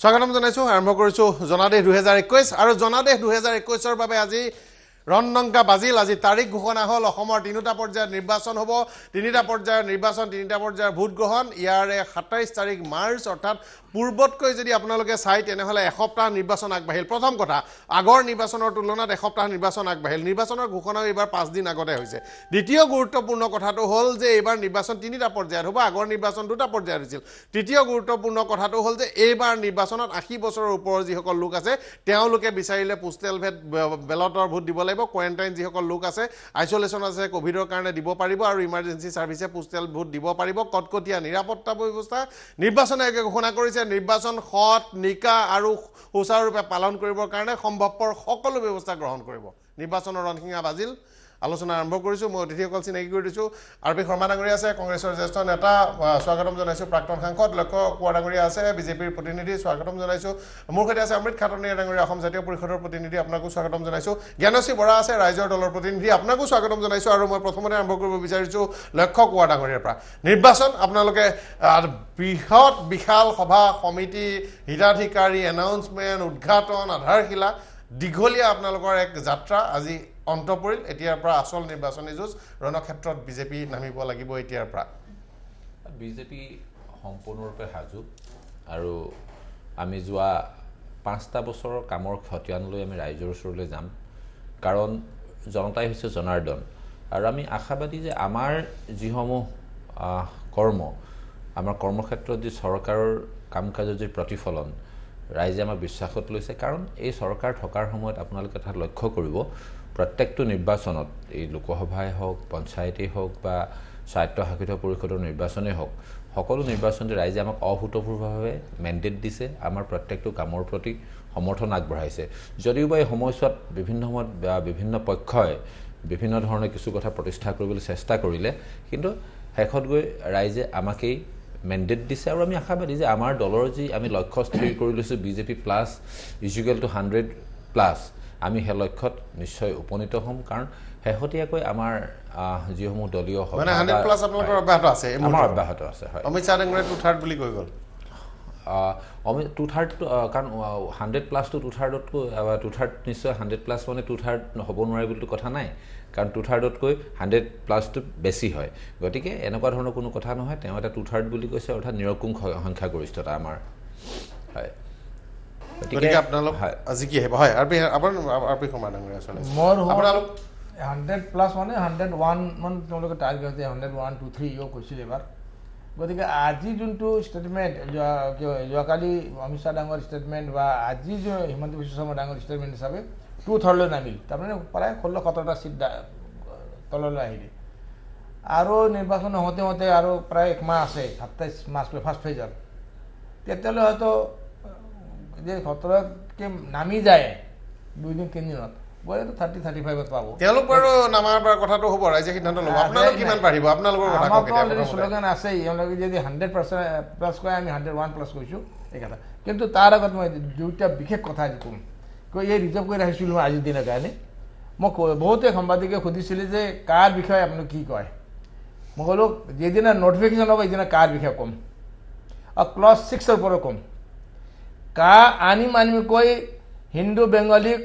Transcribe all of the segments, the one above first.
স্বাগতম জনাইছোঁ আৰম্ভ কৰিছোঁ জনাদেশ 2021 আৰু জনাদেশ 2021 বাবে আজি ৰণডংকা বাজিল। আজি তাৰিখ ঘোষণা হ'ল। অসমৰ তিনিটা পৰ্যায়ত নিৰ্বাচন হ'ব। তিনিটা পৰ্যায়ৰ নিৰ্বাচন, তিনিটা পৰ্যায়ৰ ভোট গ্ৰহণ। ইয়াৰে 27 তাৰিখ মাৰ্চ, অৰ্থাৎ পূৰ্বতকৈ যদি আপোনালোকে চাই তেনেহ'লে এসপ্তাহ নিৰ্বাচন আগবাঢ়িল। প্ৰথম কথা, আগৰ নিৰ্বাচনৰ তুলনাত এসপ্তাহ নিৰ্বাচন আগবাঢ়িল। নিৰ্বাচনৰ ঘোষণাও এইবাৰ 5 দিন আগতে হৈছে। দ্বিতীয় গুৰুত্বপূৰ্ণ কথাটো হ'ল যে এইবাৰ নিৰ্বাচন তিনিটা পৰ্যায়ত হ'ব। আগৰ নিৰ্বাচন দুটা পৰ্যায়ত হৈছিল। তৃতীয় গুৰুত্বপূৰ্ণ কথাটো হ'ল যে এইবাৰ নিৰ্বাচনত 80 বছৰৰ ওপৰৰ যিসকল লোক আছে তেওঁলোকে বিচাৰিলে পোষ্টেল বেলটৰ ভোট দিব লাগিব। কোৱাৰেণ্টাইন যিসকল লোক আছে, আইচলেশ্যন আছে, কোভিডৰ কাৰণে দিব পাৰিব আৰু ইমাৰ্জেঞ্চি ছাৰ্ভিচে পোষ্টেল ভোট দিব পাৰিব। কটকটীয়া নিৰাপত্তা ব্যৱস্থা নিৰ্বাচন আয়োগে ঘোষণা কৰিছে। নিৰ্বাচন সৎ, নিকা আৰু সুচাৰুৰূপে পালন কৰিবৰ কাৰণে সম্ভৱপৰ সকলো ব্যৱস্থা গ্ৰহণ কৰিব। নিৰ্বাচনৰ ৰণসিঙা বাজিল। আলোচনা আৰম্ভ কৰিছোঁ। মই অতিথিসকল চিনাকি কৰি দিছোঁ। আৰ পি শৰ্মা ডাঙৰীয়া আছে, কংগ্ৰেছৰ জ্যেষ্ঠ নেতা, স্বাগতম জনাইছোঁ। প্ৰাক্তন সাংসদ লক্ষ্য কোঁৱৰ ডাঙৰীয়া আছে, বিজেপিৰ প্ৰতিনিধি, স্বাগতম জনাইছোঁ। মোৰ সৈতে আছে অমৃত খাটনিয়া ডাঙৰীয়া, অসম জাতীয় পৰিষদৰ প্ৰতিনিধি, আপোনাকো স্বাগতম জনাইছোঁ। জ্ঞানশ্ৰী বৰা আছে, ৰাইজৰ দলৰ প্ৰতিনিধি, আপোনাকো স্বাগতম জনাইছোঁ। আৰু মই প্ৰথমতে আৰম্ভ কৰিব বিচাৰিছোঁ লক্ষ্য কোঁৱৰ ডাঙৰীয়াৰ পৰা। নিৰ্বাচন আপোনালোকে বৃহৎ বিশাল সভা সমিতি, হিতাধিকাৰী, এনাউন্সমেণ্ট, উদঘাটন, আধাৰশিলা, দীঘলীয়া আপোনালোকৰ এক যাত্ৰা আজি অন্ত পৰিল। এতিয়াৰ পৰা আচল নিৰ্বাচনী যুঁজ ৰণক্ষেত্ৰত বিজেপি নামিব লাগিব। এতিয়াৰ পৰা বিজেপি সম্পূৰ্ণৰূপে সাজু আৰু আমি যোৱা 5টা বছৰৰ কামৰ খতিয়ান লৈ আমি ৰাইজৰ ওচৰলৈ যাম। কাৰণ জনতাই হৈছে জনাৰ্দন আৰু আমি আশাবাদী যে আমাৰ যিসমূহ কৰ্ম, আমাৰ কৰ্মক্ষেত্ৰত যি চৰকাৰৰ কাম কাজৰ যি প্ৰতিফলন ৰাইজে আমাক বিশ্বাসত লৈছে। কাৰণ এই চৰকাৰ থকাৰ সময়ত আপোনালোকে তাত লক্ষ্য কৰিব, প্ৰত্যেকটো নিৰ্বাচনত, এই লোকসভাই হওক, পঞ্চায়তেই হওক বা স্বায়ত্তশাসিত পৰিষদৰ নিৰ্বাচনেই হওক, সকলো নিৰ্বাচনতে ৰাইজে আমাক অভূতপূৰ্বভাৱে মেণ্ডেট দিছে, আমাৰ প্ৰত্যেকটো কামৰ প্ৰতি সমৰ্থন আগবঢ়াইছে। যদিও বা এই সময়ছোৱাত বিভিন্ন সময়ত বিভিন্ন পক্ষই বিভিন্ন ধৰণে কিছু কথা প্ৰতিষ্ঠা কৰিবলৈ চেষ্টা কৰিলে, কিন্তু শেষত গৈ ৰাইজে আমাকেই মেণ্ডেট দিছে। আৰু আমি আশাবাদী যে আমাৰ দলৰ যি আমি লক্ষ্য স্থিৰ কৰি লৈছোঁ বিজেপি প্লাছ =100+, আমি সেই লক্ষ্যত নিশ্চয় উপনীত হ'ম। কাৰণ শেহতীয়াকৈ আমাৰ যিসমূহ দলীয় মানে 100+ আপোনালোকৰ অব্যাহত আছে? আমাৰ অব্যাহত আছে, হয়। অমিত শ্বাহ ডাঙৰীয়াই 2/3 বুলি কৈ গ'ল। 2/3 কাৰণ 100+ টো 2/3 নিশ্চয় 100+ মানে 2/3 হ'ব নোৱাৰে বুলিতো কথা নাই। কাৰণ 2/3তকৈ 100+ টো বেছি হয়। গতিকে এনেকুৱা ধৰণৰ কোনো কথা নহয়। তেওঁ এটা 2/3 বুলি কৈছে, অৰ্থাৎ নিৰকুশ সংখ্যাগৰিষ্ঠতা আমাৰ, হয়। গতিকে আপোনালোক আজি কি হ'ব? হয়, আৰ পি শৰ্মা ডাঙৰীয়া আচলতে মোৰ আপোনালোক 100+ মানে 101 মান তেওঁলোকে টাৰ্গেট হৈছে, 101, 2, 3 কৈছিল এবাৰ। গতিকে আজি যোনটো ষ্টেটমেণ্ট, যোৱাকালি অমিত শ্বাহ ডাঙৰ ষ্টেটমেণ্ট বা আজি হিমন্ত বিশ্ব শৰ্মা ডাঙৰ ষ্টেটমেণ্ট হিচাপে 2/3 নামিল। তাৰমানে প্ৰায় 16-17টা চিট তললৈ আহিলে। আৰু নিৰ্বাচন হওঁতে হওঁতে আৰু প্ৰায় 1 মাহ আছে, 27 মাৰ্চ ফাৰ্ষ্ট ফেজত। তেতিয়াহ'লে হয়তো যে 17তকৈ নামি যায় 2-3 দিনত, গ'লেতো 30-35ত পাব। তেওঁলোক বাৰু নামাৰ কথাটো হ'ব, ৰাইজে সিদ্ধান্ত ল'ব। আপোনালোক কিমান পাৰিব? আপোনালোকৰ কথা কওক। আমাৰতো শ্লোগান আছেই, এওঁলোকে যদি 100% কয়, আমি 101+ কৈছোঁ, এই কথা। কিন্তু তাৰ আগত মই দুটা বিশেষ কথা আজি ক'ম। এই ৰিজাৰ্ভ কৰি ৰাখিছিলোঁ মই আজিৰ দিনৰ কাৰণে। মোক বহুতে সাংবাদিকে সুধিছিলে যে কাৰ বিষয়ে আপোনালোক কি কয়। মই ক'লোঁ যিদিনা নটিফিকেশ্যন হ'ব সেইদিনা কাৰ বিষয়ে ক'ম, আৰু ক্লজ 6ৰ পৰা ক'ম। কা আনিমকৈ হিন্দু বেংগলীক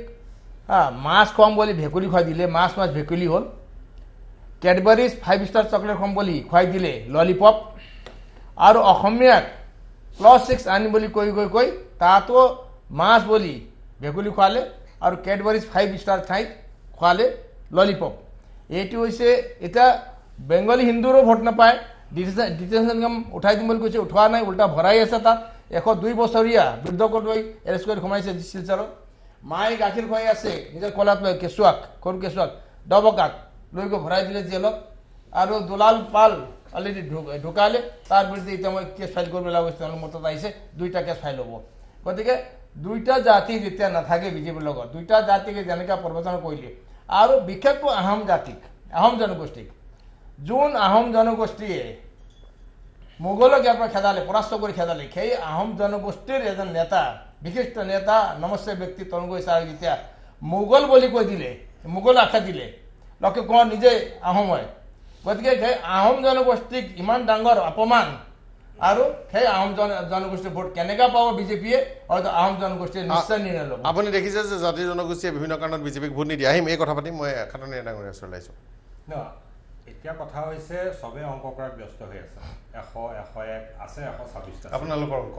মাছ খুৱাম বুলি ভেকুলী খুৱাই দিলে, মাছ ভেকুলী হ'ল। কেডবেৰিজ 5 ষ্টাৰ চকলেট খুৱাম বুলি খুৱাই দিলে ললিপপ। আৰু অসমীয়াক ক্লজ 6 আনিম বুলি কৈ তাতো মাছ বুলি ভেকুলী খুৱালে আৰু কেডবেৰিজ 5 ষ্টাৰ ঠাইত খুৱালে ললিপপ। এইটো হৈছে, এতিয়া বেংগলী হিন্দুৰো ভোট নাপায়। ডিটেনশ্যন কাম উঠাই দিম বুলি কৈছে, উঠোৱা নাই, উল্টা ভৰাই আছে। তাত 102 বছৰীয়া বৃদ্ধক লৈ এৰেষ্ট কৰি সোমাইছে শিলচৰত। মায়ে গাখীৰ খুৱাই আছে নিজৰ কলাত লৈ, কেঁচুৱাক, সৰু কেঁচুৱাক, ডবকাক লৈ গৈ ভৰাই দিলে জেলত। আৰু দুলাল পাল অলৰেডি ঢুকালে, তাৰ বিৰুদ্ধে এতিয়া মই কেছ ফাইল কৰিব লগা হৈছে। তেওঁলোক মতত আহিছে 2টা কেছ ফাইল হ'ব। গতিকে 2টা জাতি যেতিয়া নাথাকে বিজেপিৰ লগত, 2টা জাতিকে যেনেকৈ প্ৰবচন কৰিলে, আৰু বিশেষকৈ আহোম জাতিক, আহোম জনগোষ্ঠীক, যোন আহোম জনগোষ্ঠীয়ে মোগলক ইয়াৰ পৰা খেদালে, পৰাস্ত কৰি খেদালে, সেই আহোম জনগোষ্ঠীৰ এজন নেতা, বিশিষ্ট নেতা, নমস্য ব্যক্তি তৰুণ গগৈ ছাৰক যেতিয়া মোগল বুলি কৈ দিলে, মোগল আখ্যা দিলে, লক্ষ্য কোঁৱৰ নিজে আহোম হয়। গতিকে সেই আহোম জনগোষ্ঠীক ইমান ডাঙৰ অপমান আৰু সেই আহোম জনগোষ্ঠীৰ ভোট কেনেকৈ পাব বিজেপিয়ে হয়তো আহোম জনগোষ্ঠীয়ে নিশ্চয় নিৰ্ণয় ল'ব আপুনি দেখিছে যে জাতি জনগোষ্ঠীয়ে বিভিন্ন কাৰণত বিজেপিক ভোট নিদিয়ে আহিম এই কথা পাতিম মই খাটনি ডাঙৰীয়া ওচৰলৈ আহিছোঁ এতিয়া কথা হৈছে চবে অংক কৰাত ব্যস্ত হৈ আছে 100 101 আছে 126 আপোনালোকৰ অংক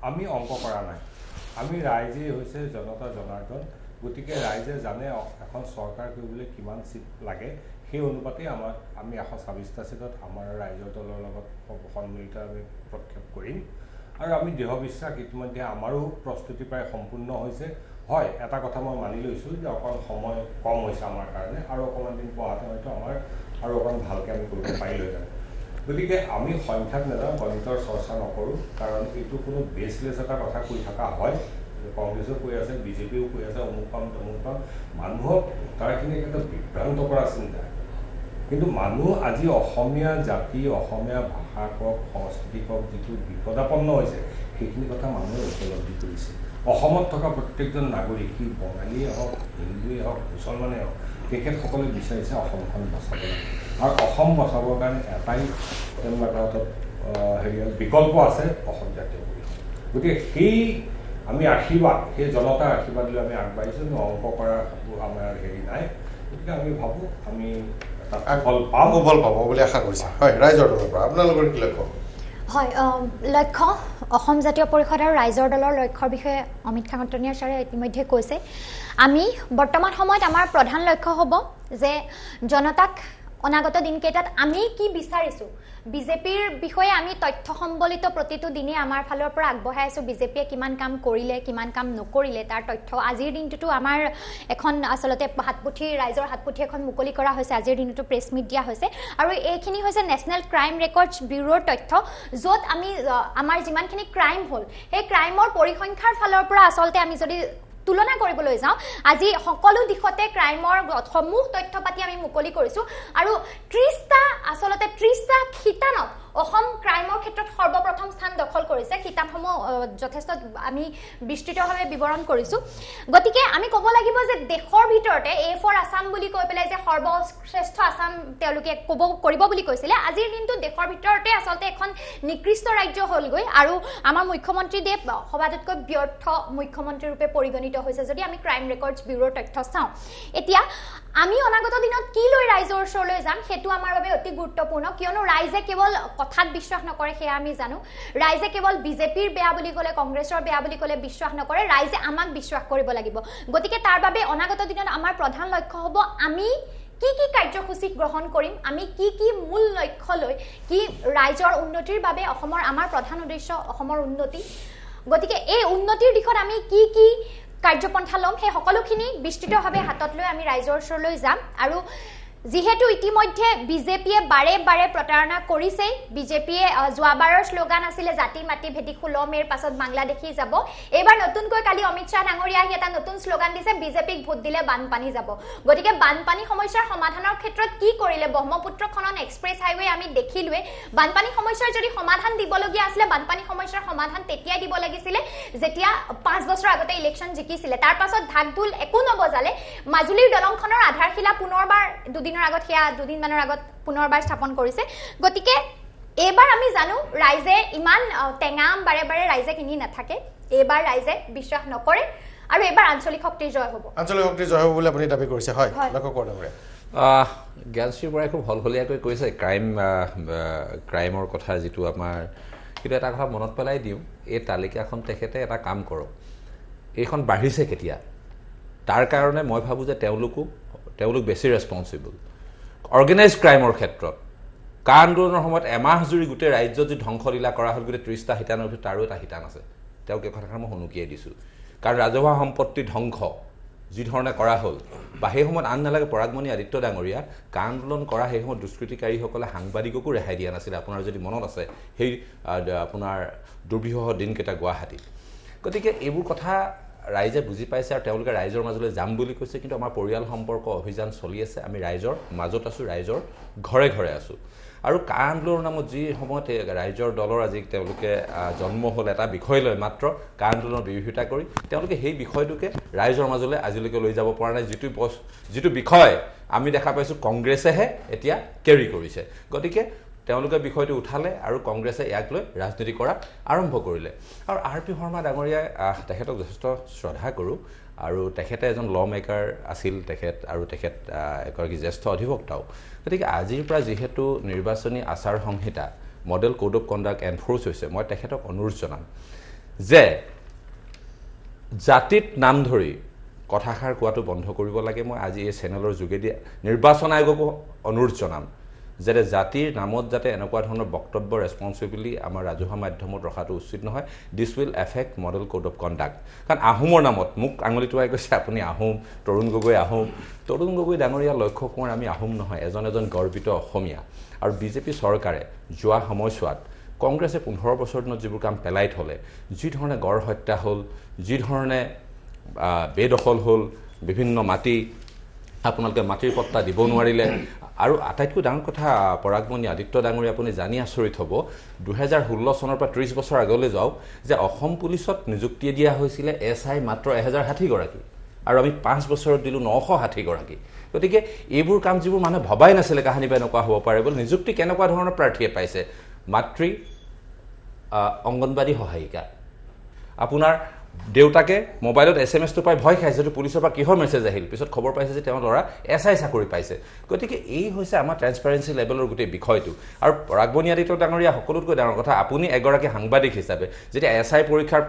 আমি অংক কৰা নাই আমি ৰাইজে হৈছে জনতা জনাৰ্দন গতিকে ৰাইজে জানে এখন চৰকাৰ কৰিবলৈ কিমান চিট লাগে সেই অনুপাতে আমি 126টা চিটত আমাৰ ৰাইজৰ দলৰ লগত সন্মিলিত আমি প্ৰক্ষেপ কৰিম আৰু আমি দৃঢ় বিশ্বাস ইতিমধ্যে আমাৰো প্ৰস্তুতি প্ৰায় সম্পূৰ্ণ হৈছে হয় এটা কথা মই মানি লৈছোঁ যে অকণ সময় কম হৈছে আমাৰ কাৰণে আৰু অকণমান দিন পোৱাতে হয়তো আমাৰ আৰু অকণ ভালকৈ আমি কৰিব পাৰিলোহেঁতেন গতিকে আমি সংখ্যাত নাযাওঁ গণিতৰ চৰ্চা নকৰোঁ কাৰণ এইটো কোনো বেছলেছ এটা কথা কৈ থকা হয় কংগ্ৰেছেও কৈ আছে বিজেপিও কৈ আছে অমুক পাম তমুক পাম মানুহক তাৰখিনি এটা বিভ্ৰান্ত কৰা চিন্তা কিন্তু মানুহ আজি অসমীয়া জাতি অসমীয়া ভাষা কওক সংস্কৃতি কওক যিটো বিপদাপন্ন হৈছে সেইখিনি কথা মানুহে উপলব্ধি কৰিছে অসমত থকা প্ৰত্যেকজন নাগৰিক সি বঙালীয়ে হওক হিন্দুৱে হওক মুছলমানেই হওক তেখেতসকলে বিচাৰিছে অসমখন বচাব লাগে আৰু অসম বচাবৰ কাৰণে এটাই তেওঁলোকৰ হাতত বিকল্প আছে অসম জাতীয় পৰিষদ গতিকে সেই আমি আশীৰ্বাদ সেই জনতাৰ আশীৰ্বাদ লৈ আমি আগবাঢ়িছোঁ আমি অংক কৰা আমাৰ নাই গতিকে আমি ভাবোঁ আমি ফল পাব বুলি আশা কৰিছে হয় ৰাইজৰ দলৰ পৰা আপোনালোকৰ কি লক্ষ্য হয় লক্ষ্য অসম জাতীয় পৰিষদ আৰু ৰাইজৰ দলৰ লক্ষ্যৰ বিষয়ে অমিত খাটনিয়াৰ ছাৰে ইতিমধ্যে কৈছে আমি বৰ্তমান সময়ত আমাৰ প্ৰধান লক্ষ্য হ'ব যে জনতাক অনাগত দিনকেইটাত আমি কি বিচাৰিছোঁ বিজেপিৰ বিষয়ে আমি তথ্য সম্বলিত প্ৰতিটো দিনে আমাৰ ফালৰ পৰা আগবঢ়াই আছোঁ বিজেপিয়ে কিমান কাম কৰিলে কিমান কাম নকৰিলে তাৰ তথ্য আজিৰ দিনটোতো আমাৰ এখন আচলতে হাতপুথি ৰাইজৰ হাতপুথি এখন মুকলি কৰা হৈছে আজিৰ দিনটো প্ৰেছ মিট দিয়া হৈছে আৰু এইখিনি হৈছে নেশ্যনেল ক্ৰাইম ৰেকৰ্ডছ ব্যুৰোৰ তথ্য য'ত আমি আমাৰ যিমানখিনি ক্ৰাইম হ'ল সেই ক্ৰাইমৰ পৰিসংখ্যাৰ ফালৰ পৰা আচলতে আমি যদি তুলনা কৰিবলৈ যাওঁ আজি সকলো দিশতে ক্ৰাইমৰ সমূহ তথ্য পাতি আমি মুকলি কৰিছোঁ আৰু 30টা খিতানত অসম ক্ৰাইমৰ ক্ষেত্ৰত সৰ্বপ্ৰথম স্থান দখল কৰিছে খিতাপসমূহ যথেষ্ট আমি বিস্তৃতভাৱে বিৱৰণ কৰিছোঁ গতিকে আমি ক'ব লাগিব যে দেশৰ ভিতৰতে এ ফৰ আছাম বুলি কৈ পেলাই যে সৰ্বশ্ৰেষ্ঠ আছাম তেওঁলোকে কৰিব বুলি কৈছিলে আজিৰ দিনটো দেশৰ ভিতৰতে আচলতে এখন নিকৃষ্ট ৰাজ্য হ'লগৈ আৰু আমাৰ মুখ্যমন্ত্ৰীদেৱ সবাতোতকৈ ব্যৰ্থ মুখ্যমন্ত্ৰী ৰূপে পৰিগণিত হৈছে যদি আমি ক্ৰাইম ৰেকৰ্ডছ ব্যুৰোৰ তথ্য চাওঁ এতিয়া আমি অনাগত দিনত কি লৈ ৰাইজৰ ওচৰলৈ যাম সেইটো আমাৰ বাবে অতি গুৰুত্বপূৰ্ণ কিয়নো ৰাইজে কেৱল কথাত বিশ্বাস নকৰে সেয়া আমি জানো ৰাইজে কেৱল বিজেপিৰ বেয়া বুলি ক'লে কংগ্ৰেছৰ বেয়া বুলি ক'লে বিশ্বাস নকৰে ৰাইজে আমাক বিশ্বাস কৰিব লাগিব গতিকে তাৰ বাবে অনাগত দিনত আমাৰ প্ৰধান লক্ষ্য হ'ব আমি কি কি কাৰ্যসূচী গ্ৰহণ কৰিম আমি কি কি মূল লক্ষ্য লৈ কি ৰাইজৰ উন্নতিৰ বাবে অসমৰ আমাৰ প্ৰধান উদ্দেশ্য অসমৰ উন্নতি গতিকে এই উন্নতিৰ দিশত আমি কি কি কাৰ্যপন্থা ল'ম সেই সকলোখিনি বিস্তৃতভাৱে হাতত লৈ আমি ৰাইজৰ ওচৰলৈ যাম আৰু যিহেতু ইতিমধ্যে বিজেপিয়ে বাৰে বাৰে প্ৰতাৰণা কৰিছেই বিজেপিয়ে যোৱাবাৰৰ শ্লোগান আছিলে জাতি মাটি ভেটি 16 মেৰ পাছত বাংলাদেশী যাব এইবাৰ নতুনকৈ কালি অমিত শ্বাহ ডাঙৰীয়া আহি এটা নতুন শ্লোগান দিছে বিজেপিক ভোট দিলে বানপানী যাব গতিকে বানপানী সমস্যাৰ সমাধানৰ ক্ষেত্ৰত কি কৰিলে ব্ৰহ্মপুত্ৰ খনন এক্সপ্ৰেছ হাইৱে আমি দেখিলোৱে বানপানী সমস্যাৰ যদি সমাধান দিবলগীয়া আছিলে বানপানী সমস্যাৰ সমাধান তেতিয়াই দিব লাগিছিলে যেতিয়া 5 বছৰ আগতে ইলেকশ্যন জিকিছিলে তাৰ পাছত ঢাকঢোল একো নবজালে মাজুলীৰ দলংখনৰ আধাৰশিলা পুনৰবাৰ দুদিনমানৰ আগত পুনৰবাৰ স্থাপন কৰিছে গতিকে এইবাৰ আমি জানো ৰাইজে ইমান টেঙাম বাৰে বাৰে ৰাইজে কিনি নাথাকে এইবাৰ ৰাইজে বিশ্বাস নকৰে আৰু এইবাৰ আঞ্চলিক শক্তিৰ জয় হ'ব বুলি আপুনি দাবী কৰিছে হয় লক্ষ্য কৰে জ্ঞানশ্ৰী বৰাই খুব হলহলীয়াকৈ কৈছে ক্ৰাইমৰ কথা যিটো আমাৰ কিন্তু এটা কথা মনত পেলাই দিওঁ এই তালিকাখন তেখেতে এটা কাম কৰক এইখন বাঢ়িছে কেতিয়া তাৰ কাৰণে মই ভাবোঁ যে তেওঁলোক বেছি ৰেছপনচিবল অৰ্গেনাইজ ক্ৰাইমৰ ক্ষেত্ৰত কা আন্দোলনৰ সময়ত এমাহ জুৰি গোটেই ৰাজ্যত যি ধ্বংসলীলা কৰা হ'ল গোটেই 30টা শিতানৰ ভিতৰত তাৰো এটা শিতান আছে তেওঁক এই কথাষাৰ মই শুনুকিয়াই দিছোঁ কাৰণ ৰাজহুৱা সম্পত্তি ধ্বংস যি ধৰণে কৰা হ'ল বা সেই সময়ত আন নালাগে পৰাগমণি আদিত্য ডাঙৰীয়া কা আন্দোলন কৰা সেই সময়ত দুষ্কৃতিকাৰীসকলে সাংবাদিককো ৰেহাই দিয়া নাছিলে আপোনাৰ যদি মনত আছে সেই আপোনাৰ দুৰ্বিষহ দিনকেইটা গুৱাহাটীত গতিকে এইবোৰ কথা ৰাইজে বুজি পাইছে আৰু তেওঁলোকে ৰাইজৰ মাজলৈ যাম বুলি কৈছে কিন্তু আমাৰ পৰিয়াল সম্পৰ্ক অভিযান চলি আছে আমি ৰাইজৰ মাজত আছোঁ ৰাইজৰ ঘৰে ঘৰে আছোঁ আৰু কা আন্দোলনৰ নামত যি সময়ত ৰাইজৰ দলৰ আজি তেওঁলোকে জন্ম হ'ল এটা বিষয় লৈ মাত্ৰ কা আন্দোলনৰ বিৰোধিতা কৰি তেওঁলোকে সেই বিষয়টোকে ৰাইজৰ মাজলৈ আজিলৈকে লৈ যাব পৰা নাই যিটো বিষয় আমি দেখা পাইছোঁ কংগ্ৰেছেহে এতিয়া কেৰি কৰিছে গতিকে তেওঁলোকে বিষয়টো উঠালে আৰু কংগ্ৰেছে ইয়াক লৈ ৰাজনীতি কৰা আৰম্ভ কৰিলে আৰু RP শৰ্মা ডাঙৰীয়াই তেখেতক যথেষ্ট শ্ৰদ্ধা কৰোঁ আৰু তেখেতে এজন ল মেকাৰ আছিল আৰু তেখেত এগৰাকী জ্যেষ্ঠ অধিবক্তাও গতিকে আজিৰ পৰা যিহেতু নিৰ্বাচনী আচাৰ সংহিতা model code of conduct enforce হৈছে মই তেখেতক অনুৰোধ জনাম যে জাতিত নাম ধৰি কথাষাৰ কোৱাটো বন্ধ কৰিব লাগে মই আজি এই চেনেলৰ যোগেদি নিৰ্বাচন আয়োগকো অনুৰোধ জনাম যে জাতিৰ নামত যাতে এনেকুৱা ধৰণৰ বক্তব্য ৰেছপন্সিবিলিটি আমাৰ ৰাজহুৱা মাধ্যমত ৰখাটো উচিত নহয় দিছ will effect model code of conduct কাৰণ আহোমৰ নামত মোক আঙুলি টোৱাই কৈছে আপুনি আহোম তৰুণ গগৈ ডাঙৰীয়া লক্ষ্য কোঁৱৰ আমি আহোম নহয় এজন গৰ্বিত অসমীয়া আৰু বিজেপি চৰকাৰে যোৱা সময়ছোৱাত কংগ্ৰেছে 15 বছৰ দিনত যিবোৰ কাম পেলাই থলে যি ধৰণে গড় হত্যা হ'ল যি ধৰণে বেদখল হ'ল বিভিন্ন মাটি আপোনালোকে মাটিৰ পট্টা দিব নোৱাৰিলে আৰু আটাইতকৈ ডাঙৰ কথা পৰাগমণি আদিত্য ডাঙৰীয়া আপুনি জানি আচৰিত হ'ব 2016 চনৰ পৰা 30 বছৰ আগলৈ যাওক যে অসম পুলিচত নিযুক্তি দিয়া হৈছিলে SI মাত্ৰ 1060 গৰাকী আৰু আমি 5 বছৰত দিলো 960 গৰাকী গতিকে এইবোৰ কাম যিবোৰ মানুহে ভবাই নাছিলে কাহিনী বা এনেকুৱা হ'ব পাৰে বুলি নিযুক্তি কেনেকুৱা ধৰণৰ প্ৰাৰ্থীয়ে পাইছে মাতৃ অংগনবাদী সহায়িকা আপোনাৰ দেউতাকে মোবাইলত SMS টো পাই ভয় খাইছে যে পুলিচৰ পৰা কিহৰ মেছেজ আহিল পিছত খবৰ পাইছে যে তেওঁৰ ল'ৰা SI চাকৰি পাইছে গতিকে এই হৈছে আমাৰ ট্ৰান্সপাৰেন্সি লেভেলৰ গোটেই বিষয়টো আৰু পৰাগমণি আদিত্য ডাঙৰীয়া সকলোতকৈ ডাঙৰ কথা আপুনি এগৰাকী সাংবাদিক হিচাপে যেতিয়া SI পৰীক্ষাৰ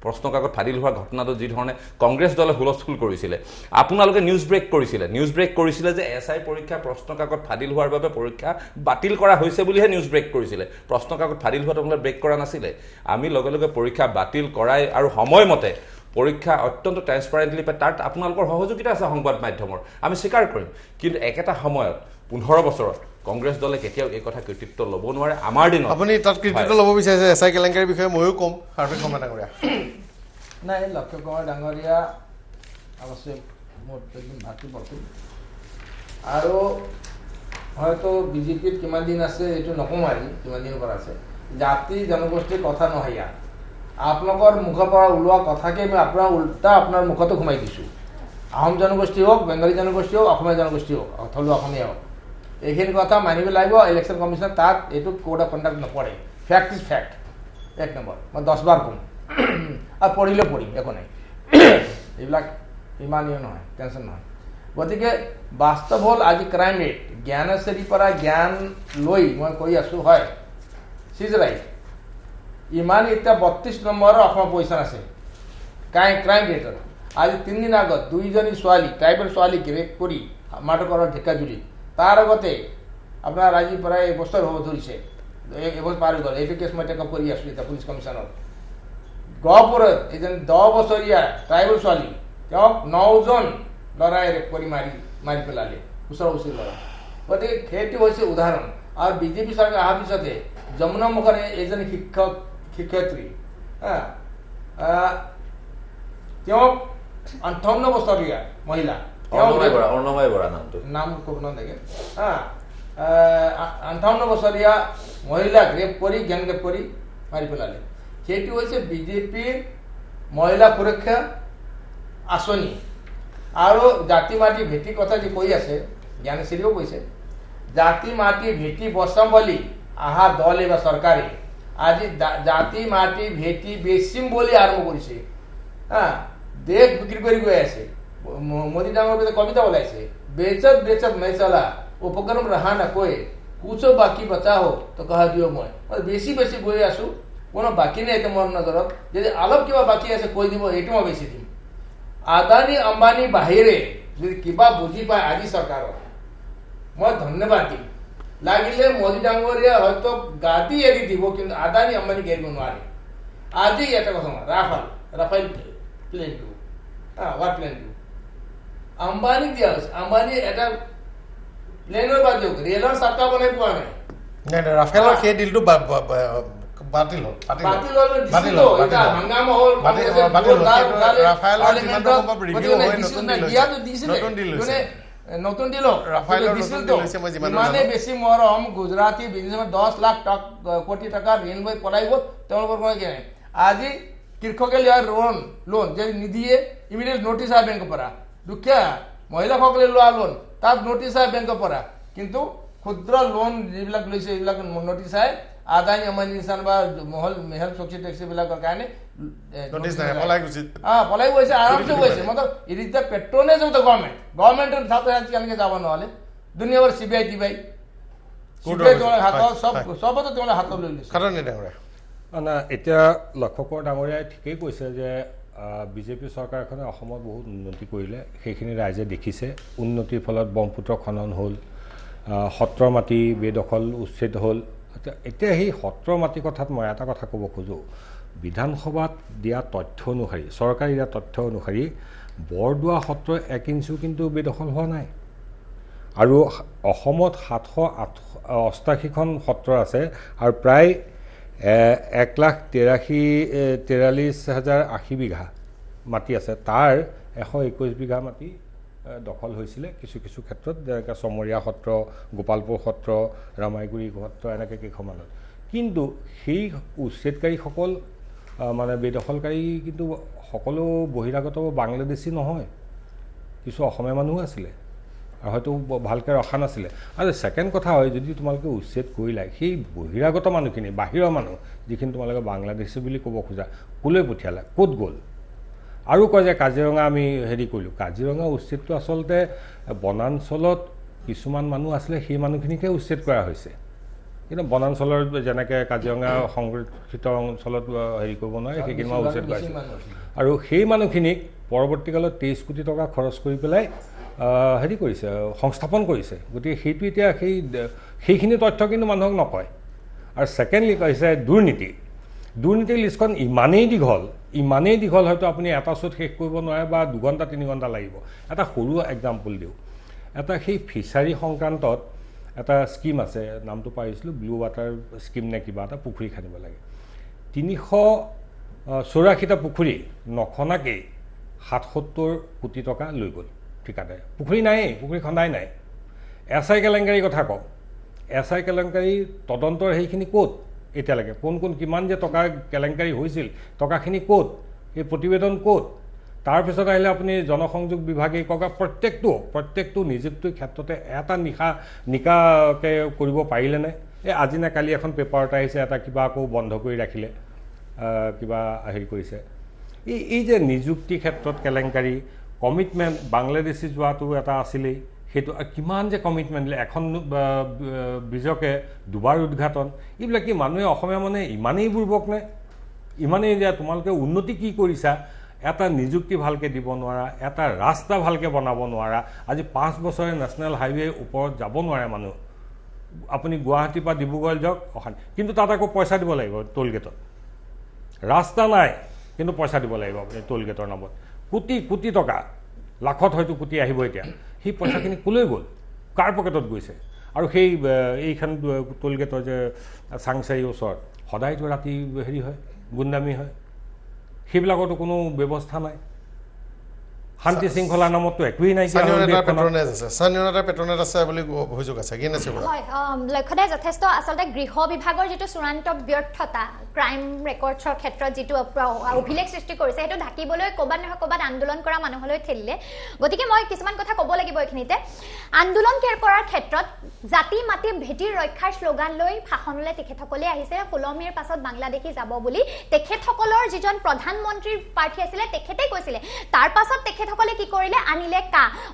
প্ৰশ্ন কাকত ফাদিল হোৱাৰ ঘটনাটো যি ধৰণে কংগ্ৰেছ দলে হুলস্থুল কৰিছিলে আপোনালোকে নিউজ ব্ৰেক কৰিছিলে যে SI পৰীক্ষা প্ৰশ্ন কাকত ফাদিল হোৱাৰ বাবে পৰীক্ষা বাতিল কৰা হৈছে বুলিহে নিউজ ব্ৰেক কৰিছিলে প্ৰশ্ন কাকত ফাদিল হোৱাটো আপোনালোকে ব্ৰেক কৰা নাছিলে আমি লগে লগে পৰীক্ষা বাতিল কৰাই আৰু সময়মতে পৰীক্ষা অত্যন্ত ট্ৰান্সপাৰেণ্টলি তাত আপোনালোকৰ সহযোগিতা আছে সংবাদ মাধ্যমৰ আমি স্বীকাৰ কৰিম কিন্তু একেটা সময়ত 15 বছৰত কংগ্ৰেছ দলে কেতিয়াও এই কথা কৃতিত্ব ল'ব নোৱাৰে আমাৰ দিনত আপুনি তাত কৃতিত্ব ল'ব বিচাৰিছে SI কেলেংকাৰীৰ বিষয়ে ময়ো কম RP শৰ্মা ডাঙৰীয়া নাই লক্ষ্য কুমাৰ ডাঙৰীয়া অৱশ্যে মোৰ একদম ভাতৃপ্ৰতিম আৰু হয়তো বিজেপিত কিমান দিন আছে এইটো নকওঁ আজি কিমান দিনৰ পৰা আছে জাতি জনগোষ্ঠীৰ কথা নহয় ইয়াত আপোনালোকৰ মুখৰ পৰা ওলোৱা কথাকে মই আপোনাৰ উল্টা আপোনাৰ মুখতো সোমাই দিছোঁ আহোম জনগোষ্ঠী হওক বেংগলী জনগোষ্ঠী হওক অসমীয়া জনগোষ্ঠী হওক থলুৱা অসমীয়া হওক এইখিনি কথা মানিব লাগিব ইলেকশ্যন কমিশ্যন তাত এইটো কোড অফ কণ্ডাক্ট নপৰে ফেক্ট ইজ ফেক্ট 1 নম্বৰ মই 10 বাৰ কম আৰু পঢ়িলে পঢ়িম একো নাই এইবিলাক ইমান নহয় টেনশ্যন নহয় গতিকে বাস্তৱ হ'ল আজি ক্ৰাইম ৰেট জ্ঞানেশ্বৰীৰ পৰা জ্ঞান লৈ মই কৈ আছোঁ হয় চিজ ৰাইট ইমান এতিয়া 32 নম্বৰৰ অসমৰ পজিশ্যন আছে ক্ৰাইম ৰেটত আজি 3 দিন আগত 2জনী ছোৱালী ট্ৰাইবেল ছোৱালীক ৰেপ কৰি মাৰ্ডাৰ কৰাৰ ঢেকাজুলি তাৰ আগতে আপোনাৰ আজি প্ৰায় এবছৰ হ'ব ধৰিছে এবছৰ পাৰ হৈ গ'ল এইটো কেছ মই টেক আপ কৰি আছোঁ এতিয়া পুলিচ কমিশ্যনত গহপুৰত এজন 10 বছৰীয়া ট্ৰাইবেল ছোৱালী তেওঁক 9জন ল'ৰাই ৰেপ কৰি মাৰি পেলালে ওচৰ ল'ৰা গতিকে সেইটো হৈছে উদাহৰণ আৰু বিজেপি চৰকাৰ অহাৰ পিছতে যমুনা মুখৰ এজনী শিক্ষয়িত্ৰী তেওঁক 58 বছৰীয়া মহিলা অৰ্ণময় বৰা নাম ক'ব নালাগে 58 বছৰীয়া মহিলাক ৰেপ কৰি গেং ৰেপ কৰি মাৰি পেলালে সেইটো হৈছে বিজেপিৰ মহিলা সুৰক্ষা আঁচনি আৰু জাতি মাটি ভেটি কথা যি কৈ আছে জ্ঞানেশ্বৰীও কৈছে জাতি মাটি ভেটি বচাম বুলি আহা দল বা চৰকাৰে আজি জাতি মাটি ভেটি বেচিম বুলি আৰম্ভ কৰিছে দেশ বিক্ৰী কৰি গৈ আছে मोदी डांगर कविता बोलायचे बेचत बेचत मैं चला उपक्रम रहा ना कोई कुछ बाकी बचा हो तो कहा दियो मैं बेसी बेसी गई आसू कोनो बाकी नहीं मोर नजरत यदि अलग किबा बाकी আছে কৈ দিব এইটো মই বেছি দিম আদানী আম্বানী বাহিৰে যদি কিবা বুজি পায় আজি চৰকাৰক মই ধন্যবাদ দিম লাগিলে মোদী ডাঙৰীয়া হয়তো গাদি এৰি দিব কিন্তু আদানী আম্বানী এৰিব নোৱাৰে আজি এটা কথা Rafale plane to what plan to Ambani দিয়া হৈছে আম্বানী এটা প্লেনৰ বাদ দিয়ক ৰেলৰ চাকা বনাই পোৱা নাই ৰাফেলৰ সেই ডিলটো বাতিল নতুন ডিল ইমানে বেছি মৰম গুজৰাটী বিজনেছমেন 10 লাখ কোটি টকা ঋণ লৈ পলাই গ'ল তেওঁলোকৰ মই আজি কৃষকে লোৱা লোন যদি নিদিয়ে ইমিডিয়েট নোটিছ আহে বেংকৰ পৰা দুখীয়া মহিলাসকলে লোৱা লোন তাত নোটিছ আহে বেংকৰ পৰা কিন্তু ক্ষুদ্ৰ লোন যিবিলাক লৈছে এইবিলাক নটিচ চাই আদানী আম্বানী নিচিনা বা মেহেল চক্সি টেক্সিবিলাকৰ কাৰণে পলাই গৈছে আৰামছে গৈছে মতলব it is the patronage of the গভৰ্ণমেণ্টৰ ছাত্ৰ কেনেকৈ যাব নহ'লে দুনিয়াৰ CBI টিবাই চবতে তেওঁলোকে হাতত লৈ লৈছে না এতিয়া লক্ষ্যকৰ ডাঙৰীয়াই ঠিকেই কৈছে যে বিজেপি চৰকাৰখনে অসমত বহুত উন্নতি কৰিলে সেইখিনি ৰাইজে দেখিছে উন্নতিৰ ফলত ব্ৰহ্মপুত্ৰ খনন হ'ল সত্ৰৰ মাটি বেদখল উচ্ছেদ হ'ল এতিয়া সেই সত্ৰৰ মাটি কথাত মই এটা কথা ক'ব খোজোঁ বিধানসভাত দিয়া তথ্য অনুসৰি চৰকাৰী দিয়া তথ্য অনুসৰি বৰদোৱা সত্ৰৰ 1 ইঞ্চিও কিন্তু বেদখল হোৱা নাই আৰু অসমত 788খন সত্ৰ আছে আৰু প্ৰায় 1,43,080 বিঘা মাটি আছে তাৰ 121 বিঘা মাটি দখল হৈছিলে কিছু কিছু ক্ষেত্ৰত যেনেকৈ চমৰীয়া সত্ৰ গোপালপুৰ সত্ৰ ৰামাইগুৰি সত্ৰ এনেকৈ কেইখনমানত কিন্তু সেই উচ্ছেদকাৰীসকল মানে বেদখলকাৰী কিন্তু সকলো বহিৰাগত বাংলাদেশী নহয় কিছু অসমীয়া মানুহ আছিলে আৰু হয়তো ভালকৈ ৰখা নাছিলে আৰু ছেকেণ্ড কথা হয় যদি তোমালোকে উচ্ছেদ কৰিলা সেই বহিৰাগত মানুহখিনি বাহিৰৰ মানুহ যিখিনি তোমালোকে বাংলাদেশী বুলি ক'ব খোজা ক'লৈ পঠিয়ালা ক'ত গ'ল আৰু কয় যে কাজিৰঙা আমি হেৰি কৰিলোঁ কাজিৰঙা উচ্ছেদটো আচলতে বনাঞ্চলত কিছুমান মানুহ আছিলে সেই মানুহখিনিকে উচ্ছেদ কৰা হৈছে কিন্তু বনাঞ্চলৰ যেনেকৈ কাজিৰঙা সংৰক্ষিত অঞ্চলত হেৰি কৰিব নোৱাৰে সেইখিনি মানুহ উচ্ছেদ কৰা হৈছে আৰু সেই মানুহখিনিক পৰৱৰ্তীকালত 23 কোটি টকা খৰচ কৰি পেলাই হেৰি কৰিছে সংস্থাপন কৰিছে গতিকে সেইটো এতিয়া সেইখিনি তথ্য কিন্তু মানুহক নকয় আৰু ছেকেণ্ডলি কৈছে দুৰ্নীতিৰ লিষ্টখন ইমানেই দীঘল হয়তো আপুনি এটা শ্ব'ত শেষ কৰিব নোৱাৰে বা 2 ঘণ্টা 3 ঘণ্টা লাগিব এটা সৰু এক্সাম্পল দিওঁ এটা সেই ফিচাৰী সংক্ৰান্তত এটা স্কিম আছে নামটো পাইছিলোঁ ব্লু ৱাটাৰ স্কিম নে কিবা এটা পুখুৰী খান্দিব লাগে 384টা পুখুৰী নখনাকেই 77 কোটি টকা লৈ গ'ল ঠিকাদাৰে পুখুৰী নাই পুখুৰী খন্দাই নাই SI কেলেংকাৰী কথা কওঁ SI কেলেংকাৰী তদন্তৰ সেইখিনি ক'ত এতিয়ালৈকে কোন কিমান যে টকা কেলেংকাৰী হৈছিল টকাখিনি ক'ত এই প্ৰতিবেদন ক'ত তাৰপিছত আহিলে আপুনি জনসংযোগ বিভাগে কওক প্ৰত্যেকটো নিযুক্তিৰ ক্ষেত্ৰতে এটা নিকাকৈ কৰিব পাৰিলেনে এই আজি নে কালি এখন পেপাৰত আহিছে এটা কিবা আকৌ বন্ধ কৰি ৰাখিলে কিবা হেৰি কৰিছে এই যে নিযুক্তি ক্ষেত্ৰত কেলেংকাৰী কমিটমেণ্ট বাংলাদেশী যোৱাটো এটা আছিলেই সেইটো কিমান যে কমিটমেণ্ট দিলে এখন ব্ৰিজকে 2বাৰ উদ্ঘাটন এইবিলাক কি মানুহে অসমীয়া মানুহে ইমানেই বুৰ্বক নে ইমানেই যে তোমালোকে উন্নতি কি কৰিছা এটা নিযুক্তি ভালকৈ দিব নোৱাৰা এটা ৰাস্তা ভালকৈ বনাব নোৱাৰা আজি 5 বছৰে নেশ্যনেল হাইৱে ওপৰত যাব নোৱাৰে মানুহ আপুনি গুৱাহাটীৰ পৰা ডিব্ৰুগড় যাওক অহান কিন্তু তাত আকৌ পইচা দিব লাগিব টোল গেটত ৰাস্তা নাই কিন্তু পইচা দিব লাগিব টোল গেটৰ নামত কোটি টকা লাখত হয়তো কোটি আহিব এতিয়া সেই পইচাখিনি ক'লৈ গ'ল কাৰ পকেটত গৈছে আৰু সেই এইখন টোল গেটৰ যে চাংচাৰীৰ ওচৰত সদায়তো ৰাতি হেৰি হয় গুণ্ডামী হয় সেইবিলাকতো কোনো ব্যৱস্থা নাই শান্তি শৃংখলাৰ নামতো একোৱেই নাই পেট্ৰনেট আছে বুলি অভিযোগ আছে কি নাছে হয় লক্ষ্যদাই যথেষ্ট আচলতে গৃহ বিভাগৰ যিটো চূড়ান্ত ব্যৰ্থতা ক্ৰাইম ৰেকৰ্ডছৰ ক্ষেত্ৰত যিটো অভিলেখ সৃষ্টি কৰিছে সেইটো ঢাকিবলৈ ক'ৰবাত নহয় ক'ৰবাত আন্দোলন কৰা মানুহলৈ ঠেলিলে গতিকে মই কিছুমান কথা ক'ব লাগিব এইখিনিতে আন্দোলন কৰাৰ ক্ষেত্ৰত জাতি মাটি ভেটিৰ ৰক্ষাৰ শ্লোগান লৈ ভাষণলৈ তেখেতসকলে আহিছে 16 মে'ৰ পাছত বাংলাদেশী যাব বুলি তেখেতসকলৰ যিজন প্ৰধানমন্ত্ৰীৰ প্ৰাৰ্থী আছিলে তেখেতেই কৈছিলে তাৰ পাছত তেখেতসকলে কি কৰিলে আনিলে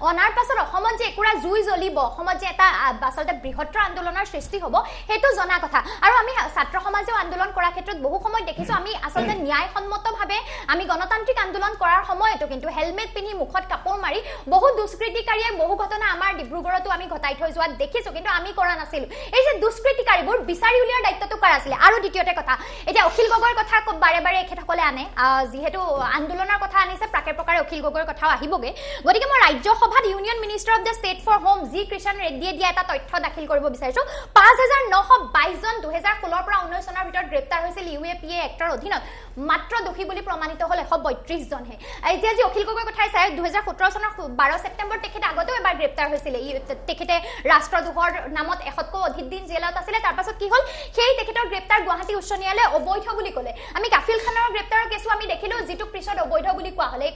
অনাৰ পাছত অসমত যে একুৰা জুই জ্বলিব অসমত যে এটা আচলতে বৃহত্তৰ আন্দোলনৰ সৃষ্টি হ'ব সেইটো জনা কথা আৰু আমি ছাত্ৰ সমাজেও আন্দোলন কৰাৰ ক্ষেত্ৰত বহু সময় দেখিছোঁ আমি আচলতে ন্যায়সন্মতভাৱে আমি গণতান্ত্ৰিক আন্দোলন কৰাৰ সময়তো কিন্তু হেলমেট পিন্ধি মুখত কাপোৰ মাৰি বহু দুষ্কৃতিকাৰীয়ে বহু ঘটনা আমাৰ ডিব্ৰুগড়তো আমি ঘটাই থৈ যোৱা দেখিছোঁ কিন্তু আমি কৰা নাছিলোঁ এই যে দুষ্কৃতিকাৰীবোৰ বিচাৰি উলিওৱাৰ দায়িত্বটো কাৰ আছিলে আৰু দ্বিতীয়তে কথা এতিয়া অখিল গগৈৰ কথা বাৰে বাৰে এখেতসকলে আনে যিহেতু আন্দোলনৰ কথা আনিছে প্ৰাকে প্ৰকাৰে অখিল গগৈৰ কথাও আহিবগে গতিকে মই ৰাজ্যসভাত union minister of the state for home G Krishna ৰেড্ডিয়ে দিয়া এটা তথ্য দাখিল কৰিব বিচাৰিছোঁ 5,922 জন 2016 পৰা 19 চনৰ ভিতৰত গ্ৰেপ্তাৰ হৈছিল UAPA এক্টৰ অধীনত মাত্ৰ দোষী বুলি প্ৰমাণিত হ'ল 132 জনহে এতিয়া যে অখিল গগৈৰ কথাই চাই 2017 চনৰ 12 ছেপ্টেম্বৰ তেখেতে আগতেও এবাৰ গ্ৰেপ্তাৰ হৈছিল তেখেতে ৰাষ্ট্ৰদ্ৰোহৰ নামত 100তকৈ অধিক দিন জেলত আছিলে তাৰ পাছত কি হ'ল সেই তেখেতৰ গ্ৰেপ্তাৰ গুৱাহাটী উচ্চ ন্যায়ালয়ে অবৈধ বুলি ক'লে আমি গাফিল খানৰ গ্ৰেপ্তাৰৰ কেছু আমি দেখিলো যেটো পিছত অবৈধ বুলি কোৱা হ'লে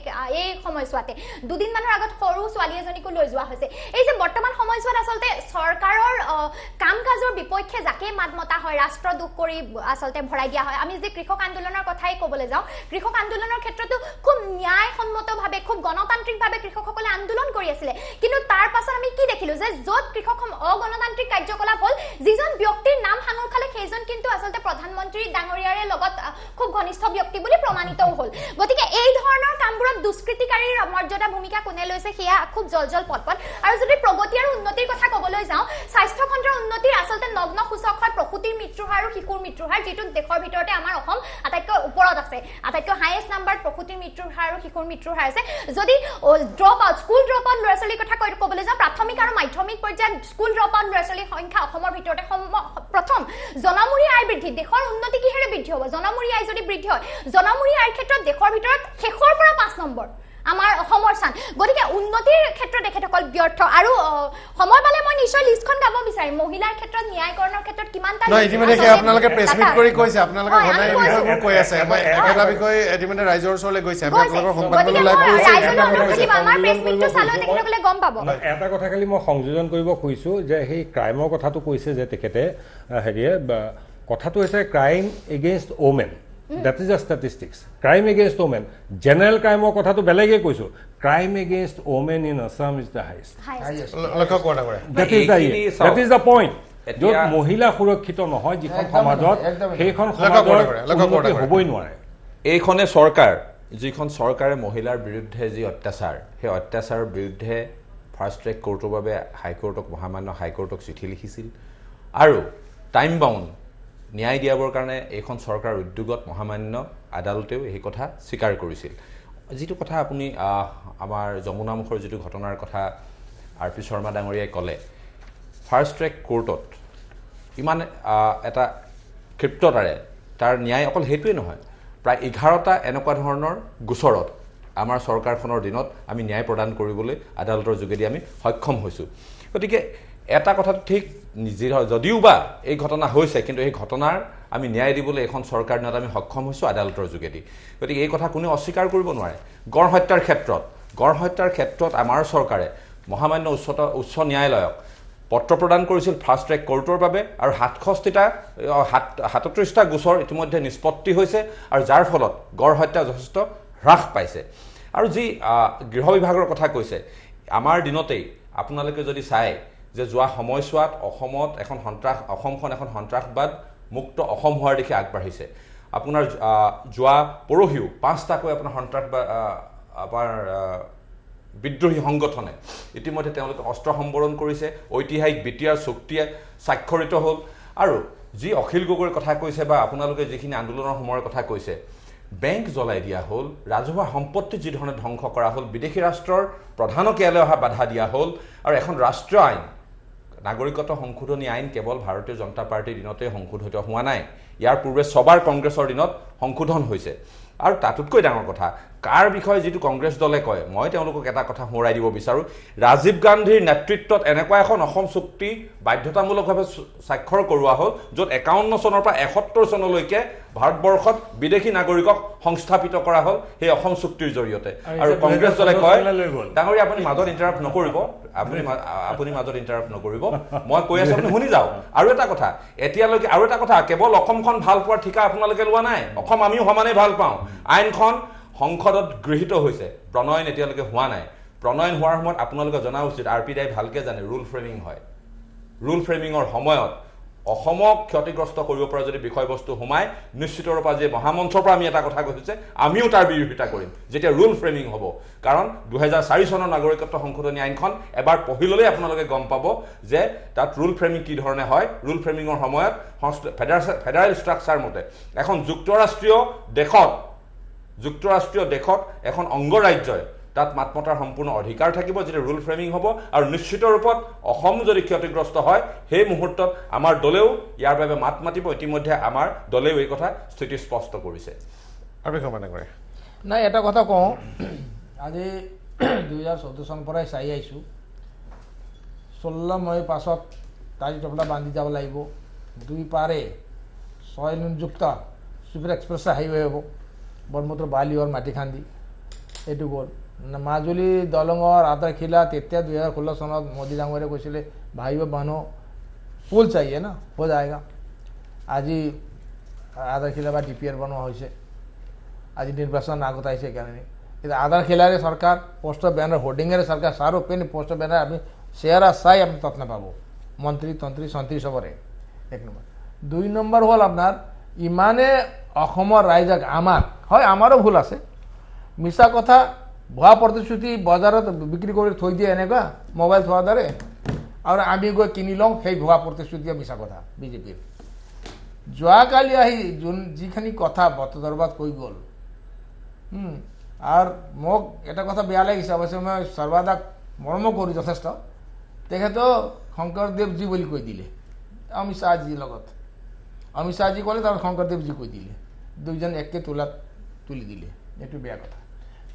এই সময়ছোৱাতে দুদিন মানৰ আগত সৰু ছোৱালী এজনীকো লৈ যোৱা হৈছে এই যে বৰ্তমান সময়ছোৱাত আচলতে চৰকাৰৰ কাম কাজৰ বিপক্ষে যাকে মাত মতা হয় ৰাষ্ট্ৰদ্ৰোহ কৰি আচলতে ভৰাই দিয়া হয় আমি যে কৃষক আন্দোলনৰ কথাই ক'বলৈ যাওঁ কৃষক আন্দোলনৰ ক্ষেত্ৰতো খুব ন্যায়সন্মতভাৱে খুব গণতান্ত্ৰিকভাৱে কৃষকসকলে আন্দোলন কৰি আছিলে কিন্তু তাৰ পাছত আমি কি দেখিলো যে য'ত কৃষক অগণতান্ত্ৰিক কাৰ্যকলাপ হ'ল যিজন ব্যক্তিৰ নাম সাঙুৰ খালে সেইজন কিন্তু আচলতে প্ৰধানমন্ত্ৰী ডাঙৰীয়াৰে লগত খুব ঘনিষ্ঠ ব্যক্তি বুলি প্ৰমাণিতও হ'ল গতিকে এই ধৰণৰ কামবোৰত দুষ্কৃতিকাৰীৰ মৰ্যাদা ভূমিকা কোনে লৈছে সেয়া খুব জলজল পটপট আৰু যদি প্ৰগতি আৰু উন্নতিৰ কথা ক'বলৈ যাওঁ স্বাস্থ্য খণ্ডৰ উন্নতিৰ আচলতে নগ্ন সূচক হয় প্ৰসূতিৰ মৃত্যুৰ হাৰ আৰু শিশুৰ মৃত্যুৰ হাৰ যিটো দেশৰ ভিতৰতে আমাৰ অসম আটাইতকৈ ওপৰত আছে আটাইতকৈ হাইয়েষ্ট নাম্বাৰ প্ৰসূতিৰ মৃত্যুৰ হাৰ আৰু শিশুৰ মৃত্যুৰ হাৰ আছে যদি drop out school drop out ল'ৰা ছোৱালীৰ কথা ক'বলৈ যাওঁ প্ৰাথমিক আৰু মাধ্যমিক পৰ্যায়ত স্কুল ড্ৰপ আউট ল'ৰা ছোৱালীৰ সংখ্যা অসমৰ ভিতৰতে প্ৰথম জনমূৰি আয় বৃদ্ধি দেশৰ উন্নতি কিহেৰে বৃদ্ধি হ'ব জনমূৰি আয় যদি বৃদ্ধি হয় জনমূৰি আয়ৰ ক্ষেত্ৰত দেশৰ ভিতৰত শেষৰ পৰা 5 নম্বৰ আমাৰ অসমৰ স্থান গতিকে উন্নতিৰ ক্ষেত্ৰত তেখেতসকল ব্যৰ্থ আৰু সময় পালে মই নিশ্চয় লিষ্টখন গাব বিচাৰিম মহিলাৰ ক্ষেত্ৰত ন্যায়কৰণৰ ক্ষেত্ৰত কিমানটা ইতিমধ্যে আপোনালোকে প্ৰেছ মিট কৰি কৈছে আপোনালোকে ঘনাই বিষয়বোৰ কৈ আছে মই এটা বিষয় ইতিমধ্যে ৰাইজৰ ওচৰলৈ গৈছে আমি আপোনালোকৰ সংবাদমেল লাইভ কৰিছে আমাৰ প্ৰেছ মিটটো চালে তেখেতসকলে গম পাব এটা কথা খালি মই সংযোজন কৰিব খুজিছো যে সেই ক্ৰাইমৰ কথাটো কৈছে যে তেখেতে হেৰিয়ে কথাটো হৈছে crime against women That is a statistics. Crime against women. General crime or kotha to belege koisu. Crime against women in Assam is the highest. That is the point. য'ত মহিলা সুৰক্ষিত নহয় যিখন সমাজত সেইখন সমাজৰ হ'বই নোৱাৰে এইখনে চৰকাৰ যিখন চৰকাৰে মহিলাৰ বিৰুদ্ধে যি অত্যাচাৰ সেই অত্যাচাৰৰ বিৰুদ্ধে ফাৰ্ষ্ট ট্ৰেক কোৰ্টৰ বাবে হাইকোৰ্টক মহামান্য হাইকোৰ্টক চিঠি লিখিছিল আৰু টাইম বাউণ্ড ন্যায় দিয়াবৰ কাৰণে এইখন চৰকাৰ উদ্যোগত মহামান্য আদালতেও এই কথা স্বীকাৰ কৰিছিল যিটো কথা আপুনি আমাৰ যমুনামুখৰ যিটো ঘটনাৰ কথা আৰ.পি. শৰ্মা ডাঙৰীয়াই ক'লে ফাৰ্ষ্ট ট্ৰেক কোৰ্টত ইমান এটা ক্ষিপ্ৰতাৰে তাৰ ন্যায় অকল সেইটোৱে নহয় প্ৰায় 11টা এনেকুৱা ধৰণৰ গোচৰত আমাৰ চৰকাৰখনৰ দিনত আমি ন্যায় প্ৰদান কৰিবলৈ আদালতৰ যোগেদি আমি সক্ষম হৈছোঁ গতিকে এটা কথা ঠিক যদিও বা এই ঘটনা হৈছে কিন্তু এই ঘটনাৰ আমি ন্যায় দিবলৈ এখন চৰকাৰ দিনত আমি সক্ষম হৈছোঁ আদালতৰ যোগেদি গতিকে এই কথা কোনেও অস্বীকাৰ কৰিব নোৱাৰে গড় হত্যাৰ ক্ষেত্ৰত আমাৰ চৰকাৰে মহামান্য উচ্চ ন্যায়ালয়ক পত্ৰ প্ৰদান কৰিছিল ফাৰ্ষ্ট ট্ৰেক কোৰ্টৰ বাবে আৰু 37টা গোচৰ ইতিমধ্যে নিষ্পত্তি হৈছে আৰু যাৰ ফলত গড় হত্যা যথেষ্ট হ্ৰাস পাইছে আৰু যি গৃহ বিভাগৰ কথা কৈছে আমাৰ দিনতেই আপোনালোকে যদি চায় যে যোৱা সময়ছোৱাত অসমখন এখন সন্ত্ৰাসবাদ মুক্ত অসম হোৱাৰ দিশে আগবাঢ়িছে আপোনাৰ যোৱা পৰহিও 5টাকৈ আপোনাৰ সন্ত্ৰাসবাদ আমাৰ বিদ্ৰোহী সংগঠনে ইতিমধ্যে তেওঁলোকে অস্ত্ৰ সম্বৰণ কৰিছে ঐতিহাসিক বিটিআৰ চুক্তিয়ে স্বাক্ষৰিত হ'ল আৰু যি অখিল গগৈৰ কথা কৈছে বা আপোনালোকে যিখিনি আন্দোলনৰ সময়ৰ কথা কৈছে বেংক জ্বলাই দিয়া হ'ল ৰাজহুৱা সম্পত্তি যি ধৰণে ধ্বংস কৰা হ'ল বিদেশী ৰাষ্ট্ৰৰ প্ৰধানক ইয়ালৈ অহা বাধা দিয়া হ'ল আৰু এখন ৰাষ্ট্ৰীয় আইন নাগৰিকত্ব সংশোধনী আইন কেৱল ভাৰতীয় জনতা পাৰ্টিৰ দিনতে সংশোধিত হোৱা নাই ইয়াৰ পূৰ্বে সবাৰ কংগ্ৰেছৰ দিনত সংশোধন হৈছে আৰু তাতোতকৈ ডাঙৰ কথা কাৰ বিষয়ে যিটো কংগ্ৰেছ দলে কয় মই তেওঁলোকক এটা কথা সোঁৱৰাই দিব বিচাৰোঁ ৰাজীৱ গান্ধীৰ নেতৃত্বত এনেকুৱা এখন অসম চুক্তি বাধ্যতামূলকভাৱে স্বাক্ষৰ কৰোৱা হ'ল য'ত 51 চনৰ পৰা 71 চনলৈকে ভাৰতবৰ্ষত বিদেশী নাগৰিকক সংস্থাপিত কৰা হ'ল সেই অসম চুক্তিৰ জৰিয়তে আৰু কংগ্ৰেছ দলে কয় ডাঙৰীয়া আপুনি মাজত ইণ্টাৰাপ্ট নকৰিব আপুনি মাজত ইণ্টাৰাপ্ট নকৰিব মই কৈ আছোঁ আপুনি শুনি যাওক আৰু এটা কথা এতিয়ালৈকে আৰু এটা কথা কেৱল অসমখন ভাল পোৱাৰ ঠিকা আপোনালোকে লোৱা নাই অসম আমিও সমানেই ভাল পাওঁ আইনখন সংসদত গৃহীত হৈছে প্ৰণয়ন এতিয়ালৈকে হোৱা নাই প্ৰণয়ন হোৱাৰ সময়ত আপোনালোকে জনা উচিত আৰ.পি. দাই ভালকৈ জানে ৰুল ফ্ৰেমিং হয় ৰুল ফ্ৰেমিঙৰ সময়ত অসমক ক্ষতিগ্ৰস্ত কৰিব পৰা যদি বিষয়বস্তু সোমায় নিশ্চিত ৰূপে যে মহামঞ্চৰ পৰা আমি এটা কথা কৈছোঁ যে আমিও তাৰ বিৰোধিতা কৰিম যেতিয়া ৰুল ফ্ৰেমিং হ'ব কাৰণ 2004 চনৰ নাগৰিকত্ব সংশোধনী আইনখন এবাৰ পঢ়ি আপোনালোকে গম পাব যে তাত ৰুল ফ্ৰেমিং কি ধৰণে হয় ৰুল ফ্ৰেমিঙৰ সময়ত ফেডাৰেল ষ্ট্ৰাকচাৰ মতে এখন যুক্তৰাষ্ট্ৰীয় দেশত এখন অংগৰাজ্যই তাত মাতমতাৰ সম্পূৰ্ণ অধিকাৰ থাকিব যেতিয়া ৰুল ফ্ৰেমিং হ'ব আৰু নিশ্চিত ৰূপত অসম যদি ক্ষতিগ্ৰস্ত হয় সেই মুহূৰ্তত আমাৰ দলেও ইয়াৰ বাবে মাত মাতিব ইতিমধ্যে আমাৰ দলেও এই কথা স্থিতি স্পষ্ট কৰিছে আৰু সমানে কৰে নাই এটা কথা কওঁ আজি 2014 চনৰ পৰাই চাই আহিছোঁ 16 মই পাছত তাৰি টপলা বান্ধি যাব লাগিব 2 পাৰে 6 লেনযুক্ত ছুপাৰ এক্সপ্ৰেছ হাইৱে হ'ব ব্ৰহ্মপুত্ৰ বালিয়ৰ মাটি খান্দি এইটো গ'ল মাজুলী দলঙৰ আধাৰশিলা তেতিয়া 2016 চনত মোদী ডাঙৰীয়াই কৈছিলে ভাই বানো পুল चाहिए ना हो जाएगा আজি আধাৰশিলা বা ডিপিআৰ বনোৱা হৈছে আজি নিৰ্বাচন আগত আহিছে কাৰণে কিন্তু আধাৰশিলাৰে চৰকাৰ পোষ্টাৰ বেনাৰ হোৰ্ডিঙেৰে চৰকাৰ চাৰো পেনি পোষ্টাৰ বেনাৰ আমি চেহেৰা চাই আমি তৎ নাপাব মন্ত্ৰী তন্ত্ৰী সন্ত্ৰী চবৰে 1 নম্বৰ 2 নম্বৰ হ'ল আপোনাৰ ইমানে অসমৰ ৰাইজক আমাক হয় আমাৰো ভুল আছে মিছা কথা ভুৱা প্ৰতিশ্ৰুতি বজাৰত বিক্ৰী কৰি থৈ দিয়ে এনেকুৱা মোবাইল থোৱাৰ দৰে আৰু আমি গৈ কিনি লওঁ সেই ভুৱা প্ৰতিশ্ৰুতি মিছা কথা বিজেপিৰ যোৱাকালি আহি যিখিনি কথা বতদৰবাদ কৈ গ'ল আৰু মোক এটা কথা বেয়া লাগিছে অৱশ্যে মই সৰ্বাদাক মৰমো কৰোঁ যথেষ্ট তেখেতো শংকৰদেৱজী বুলি কৈ দিলে অমিত শ্বাহজীৰ লগত অমিত শ্বাহজী ক'লে তাৰ শংকৰদেৱজী কৈ দিলে দুইজন একে তুলি দিলে এইটো বেয়া কথা